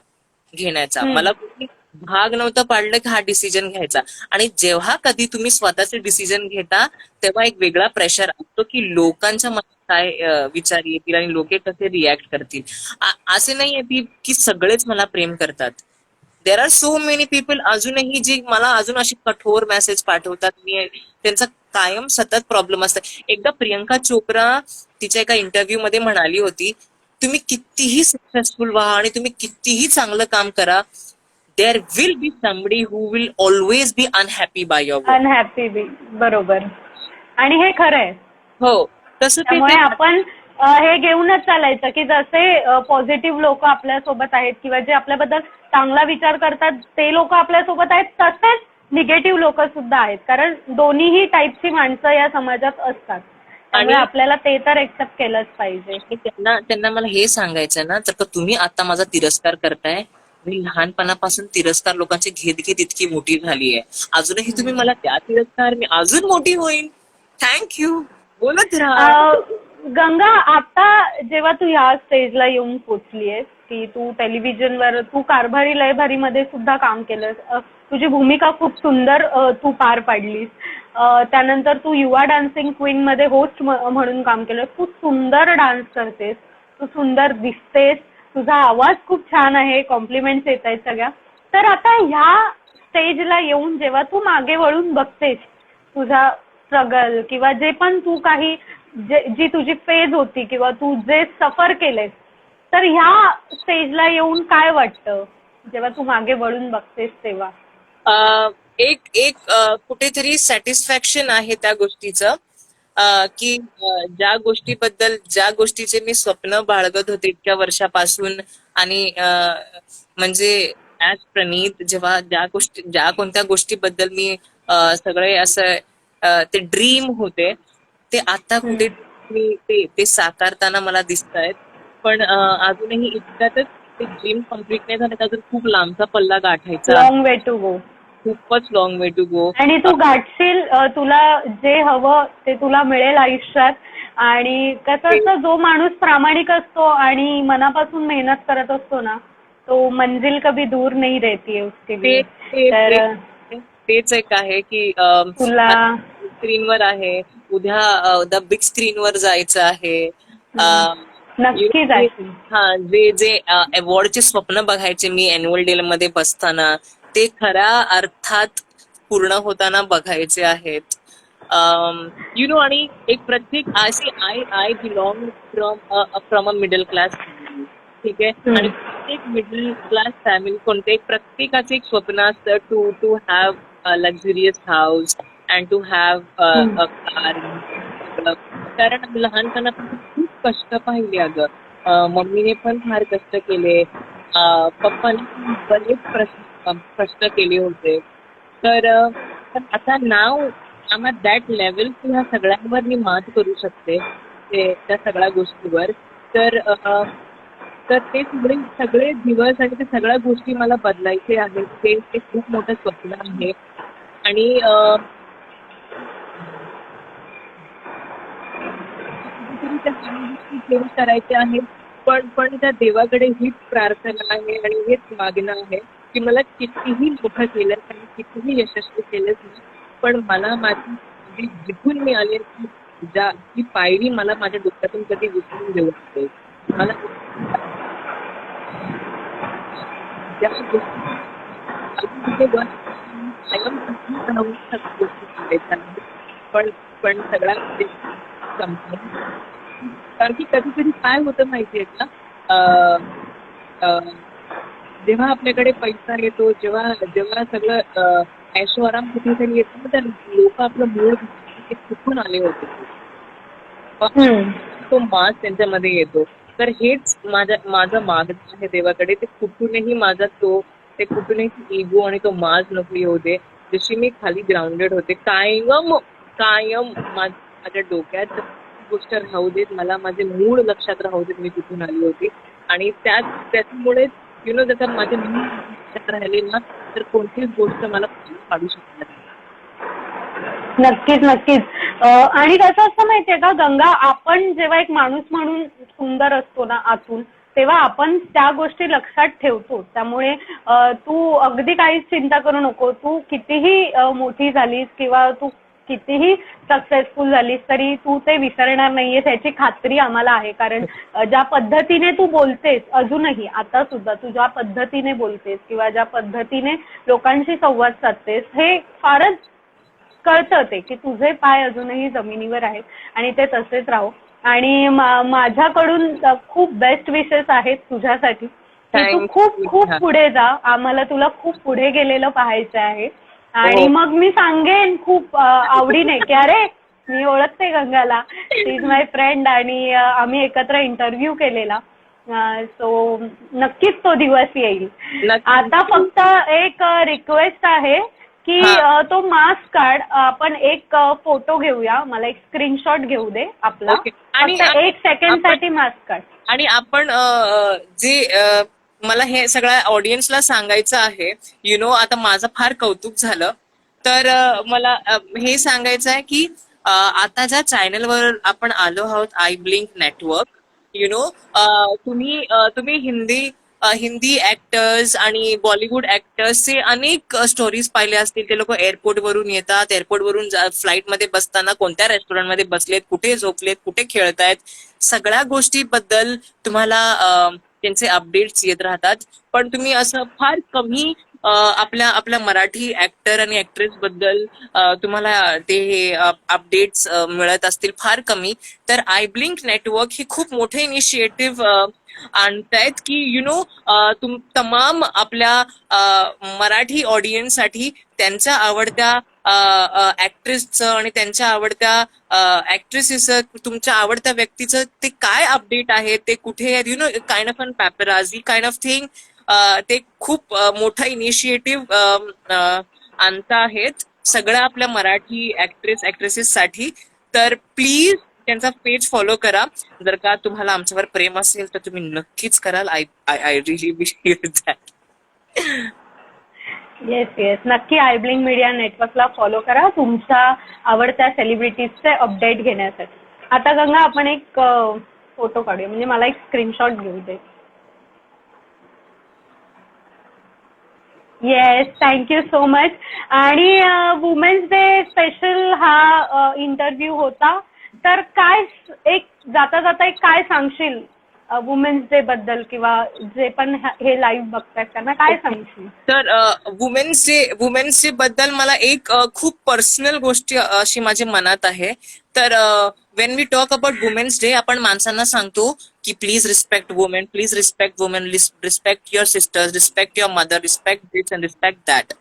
घेण्याचा. मला कोणी भाग नव्हतं पाडलं की हा डिसिजन घ्यायचा. आणि जेव्हा कधी तुम्ही स्वतःचे डिसिजन घेता तेव्हा एक वेगळा प्रेशर असतो की लोकांच्या मनात काय विचार येतील आणि लोक कसे रिॲक्ट करतील. असे नाहीये की सगळेच मला प्रेम करतात. There are so many people अजूनही जी मला अजून अशी कठोर मेसेज पाठवतात. त्यांचा कायम सतत प्रॉब्लेम असतात. एकदा प्रियंका चोप्रा तिच्या एका इंटरव्ह्यू मध्ये म्हणाली होती, तुम्ही कितीही सक्सेसफुल व्हा आणि तुम्ही कितीही चांगलं काम करा, there will be somebody who will always be unhappy by your work. Unhappy be. बरोबर. आणि हे खरं आहे. हो, तसं त्यामुळे आपण हे घेऊनच चालायचं की जसे पॉझिटिव्ह लोक आपल्या सोबत आहेत किंवा जे आपल्याबद्दल चांगला विचार करतात ते लोक आपल्या सोबत आहेत, तसेच निगेटिव्ह लोक सुद्धा आहेत. कारण दोन्हीही टाईपची माणसं या समाजात असतात. त्यामुळे आपल्याला ते तर एक्सेप्ट केलंच पाहिजे. त्यांना मला हे सांगायचं ना, तर तुम्ही आता माझा तिरस्कार करताय. मी लहानपणापासून तिरस्कार लोकांचे घेत घेत इतकी मोठी झाली आहे. अजूनही तुम्ही मला त्या तिरस्कार, मी अजून मोठी होईन. थँक्यू. बोलत राहा. गंगा, आता जेव्हा तू ह्या स्टेजला येऊन पोचलीयस की तू टेलिव्हिजनवर, तू कारभारी लयभारी मध्ये सुद्धा काम केलंस, तुझी भूमिका खूप सुंदर तू पार पाडलीस. त्यानंतर तू युवा डान्सिंग क्वीन मध्ये होस्ट म्हणून काम केलंस. तू सुंदर डान्स करतेस, तू सुंदर दिसतेस, तुझा आवाज खूप छान आहे, कॉम्प्लिमेंट्स येत आहेत सगळ्या. तर आता ह्या स्टेजला येऊन जेव्हा तू मागे वळून बघतेस तुझा स्ट्रगल किंवा जे पण तू काही जी तुझी फेज होती किंवा तू जे सफर केलेस, तर ह्या स्टेजला येऊन काय वाटतं जेव्हा तू मागे वळून बघतेस तेव्हा? एक कुठेतरी सॅटिस्फॅक्शन आहे त्या गोष्टीचं, की ज्या गोष्टीचे मी स्वप्न बाळगत होते इतक्या वर्षापासून, आणि म्हणजे ऍज प्रणीत जेव्हा ज्या कोणत्या गोष्टीबद्दल मी सगळे असं ते ड्रीम होते ते आता कुठे ते साकारताना मला दिसत आहेत. पण अजूनही इतक्यातच ते ड्रीम कम्प्लीट नाही झालं तर अजून खूप लांबचा पल्ला गाठायचा, लॉंग वे टू गो. खूपच लॉंग वे टू गो. आणि तू गाठशील, तुला जे हवं ते तुला मिळेल आयुष्यात. आणि कसं असतं, जो माणूस प्रामाणिक असतो आणि मनापासून मेहनत करत असतो ना, तो मंजिल कभी दूर नहीं रहती है उसके लिए. तर तेच एक आहे की तुला स्क्रीनवर आहे, उद्या द बिग स्क्रीनवर जायचं आहे. नक्कीच आहे. हा, जे अवॉर्डचे स्वप्न बघायचे मी अॅन्युअल डे मध्ये बसताना, ते खऱ्या अर्थात पूर्ण होताना बघायचे आहेत. यु नो, आणि एक प्रत्येक I belong from a middle class, ठीक आहे. आणि प्रत्येक मिडल क्लास फॅमिली प्रत्येकाचे एक स्वप्न असतं to have luxurious house and to have a car. कारण लहानपणापासून खूप कष्ट पाहिले अगं. मम्मीने पण फार कष्ट केले, पप्पाने पण बरेच कष्ट केले होते. तर पण आता नाव आम ॲट दॅट लेवल की ह्या सगळ्यांवर मी मात करू शकते, त्या सगळ्या गोष्टीवर. तर ते सगळे दिवस आणि ते सगळ्या गोष्टी मला बदलायचे आहेत. ते खूप मोठं स्वप्न आहे. आणि कुठेतरी त्या सगळ्या गोष्टी चेंज करायच्या आहेत. पण त्या देवाकडे हीच प्रार्थना आहे आणि हेच मागणं आहे की मला कितीही मोठं केलंस आणि कितीही यशस्वी केलंस ना, पण मला माझी जिथून मी आले ती पायरी मला माझ्या डोक्यातून कधी विसरून देऊ नये. मला त्या गोष्टी कायम गोष्टी करायच्या आहेत. पण सगळ्या कारण की कधी कधी काय होतं माहितीये का, जेव्हा आपल्याकडे पैसा येतो, जेव्हा सगळं ऐशो आराम कुठेतरी येतो ना, तर लोक आपलं मूळ ते कुठून आले होते तो माज त्यांच्यामध्ये येतो. तर हेच माझं मागणं आहे देवाकडे, ते कुठूनही इगो आणि तो माज नको येऊ दे. जशी मी खाली ग्राउंडेड होते, कायम माझ्या डोक्यात गोष्ट राहू देत, मला माझे मूळ लक्षात राहू देत मी कुठून आली होती. आणि त्याच्यामुळे जर माझे मूळ लक्षात राहिले ना, तर कोणतीच गोष्ट मला काढू शकणार नाही. नक्कीच. आणि कसं असतं माहितीये का गंगा, आपण जेव्हा एक माणूस म्हणून सुंदर असतो ना आतून, तेव्हा आपण त्या गोष्टी लक्षात ठेवतो. त्यामुळे तू अगदी काहीच चिंता करू नको. तू कितीही मोठी झालीस किंवा तू कितीही सक्सेसफुल झालीस तरी तू ते विसरणार नाहीयेस याची खात्री आम्हाला आहे. कारण ज्या पद्धतीने तू बोलतेस, अजूनही आता सुद्धा तू ज्या पद्धतीने बोलतेस किंवा ज्या पद्धतीने लोकांशी संवाद साधतेस, हे फारच कळतं ते की तुझे पाय अजूनही जमिनीवर आहेत आणि ते तसेच राहो. आणि माझ्याकडून खूप बेस्ट विशेस आहेत तुझ्यासाठी की तू खूप पुढे जा. आम्हाला तुला खूप पुढे गेलेलं पाहायचं आहे. आणि मग मी सांगेन खूप आवडीने की अरे, मी ओळखते गंगाला, शी इज माय फ्रेंड आणि आम्ही एकत्र इंटरव्ह्यू केलेला. सो नक्कीच तो दिवस येईल. आता फक्त एक रिक्वेस्ट आहे की तो मास्क काढ, आपण एक फोटो घेऊया. मला एक स्क्रीनशॉट घेऊ दे आपला. आणि 1 सेकंडसाठी मास्क काढ. आणि आपण जे मला हे सगळ्या ऑडियन्सला सांगायचं आहे, आता माझं फार कौतुक झालं. तर मला हे सांगायचं आहे की आता ज्या चॅनलवर आपण आलो आहोत, आय ब्लिंक नेटवर्क, तुम्ही हिंदी ऍक्टर्स आणि बॉलिवूड ऍक्टर्सचे अनेक स्टोरीज पाहिले असतील. ते लोक एअरपोर्ट वरून येतात, एअरपोर्ट वरून फ्लाईट मध्ये बसताना कोणत्या रेस्टॉरंटमध्ये बसलेत, कुठे झोपलेत, कुठे खेळतायत, सगळ्या गोष्टीबद्दल तुम्हाला त्यांचे अपडेट्स येत राहतात. पण तुम्ही असं फार कमी आपल्या मराठी ऍक्टर आणि ऍक्ट्रेस बद्दल तुम्हाला ते अपडेट्स मिळत असतील, फार कमी. तर आय ब्लिंक नेटवर्क हे खूप मोठे इनिशिएटिव्ह आणतायत की तमाम आपल्या मराठी ऑडियन्ससाठी त्यांच्या आवडत्या ऍक्ट्रेसचं आणि त्यांच्या आवडत्या ऍक्ट्रेसेसचं, तुमच्या आवडत्या व्यक्तीचं ते काय अपडेट आहे, ते कुठे आहेत, kind of an paparazzi kind of thing. ते खूप मोठा इनिशिएटिव्ह आणता आहेत सगळ्या आपल्या मराठी ऍक्ट्रेसेस साठी. तर प्लीज त्यांचा पेज फॉलो करा. जर का तुम्हाला आमच्यावर प्रेम असेल तर तुम्ही नक्कीच कराल. I relief believe that. Yes नक्की आयब्लिंग मीडिया नेटवर्कला फॉलो करा तुमच्या आवडत्या सेलिब्रिटीजचे अपडेट घेण्यासाठी. आता गंगा आपण एक फोटो काढूया, म्हणजे मला एक स्क्रीनशॉट घेऊ दे. Yes thank you so much. आणि वुमेन्स डे स्पेशल हा इंटरव्ह्यू होता. तर काय एक जाता जाता एक काय सांगशील वुमेन्स डे बद्दल, किंवा जे पण हे लाईव्ह बघतायत त्यांना काय सांगशील? तर वुमेन्स डे बद्दल मला एक खूप पर्सनल गोष्टी अशी माझ्या मनात आहे. तर when we talk about women's day आपण माणसांना सांगतो की please respect women, please respect women, respect your sisters, respect your mother, respect this and respect that.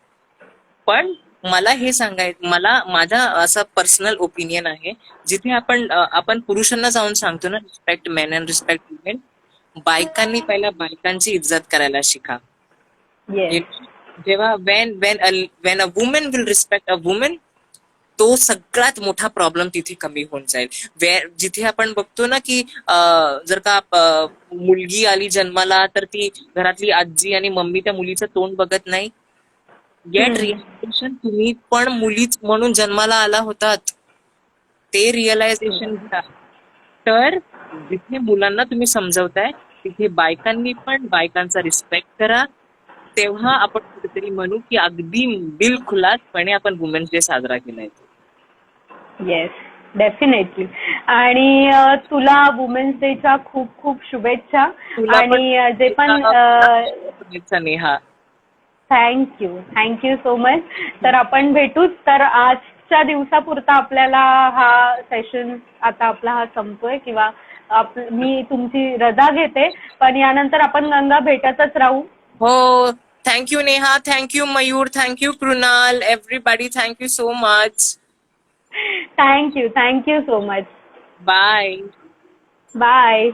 पण मला हे सांगायचं, मला माझा असं पर्सनल ओपिनियन आहे, जिथे आपण पुरुषांना जाऊन सांगतो ना respect men and respect women, बायकांनी पहिला बायकांची इज्जत करायला शिका. येस जेव्हा when a women will respect a women, तो सगळ्यात मोठा प्रॉब्लेम तिथे कमी होऊन जाईल. जिथे आपण बघतो ना की जर का मुलगी आली जन्माला तर ती घरातली आजी आणि मम्मी त्या मुलीचं तोंड बघत नाही. गेट रिअलायझेशन, तुम्ही पण मुलीच म्हणून जन्माला आला होतात, ते रिअलायझेशन घ्या. तर जिथे मुलांना तुम्ही समजवताय तिथे बायकांनी पण बायकांचा रिस्पेक्ट करा. तेव्हा आपण कुठेतरी म्हणू की अगदी दिलखुलासपणे आपण वुमेन्स डे साजरा केलाय. Yes definitely. आणि तुला वुमेन्स डेच्या खूप खूप शुभेच्छा. तुला पण आणि जे पण शुभेच्छा नेहा. Thank you so much. तर आपण भेटूच. तर आजच्या दिवसापुरता आपल्याला हा सेशन आता आपला हा संपतोय, किंवा मी तुमची रजा घेते, पण यानंतर आपण गंगा भेटतच राहू. हो, thank you Neha, thank you Mayur, thank you Krunal, everybody, thank you so much. Thank you so much. Bye. Bye.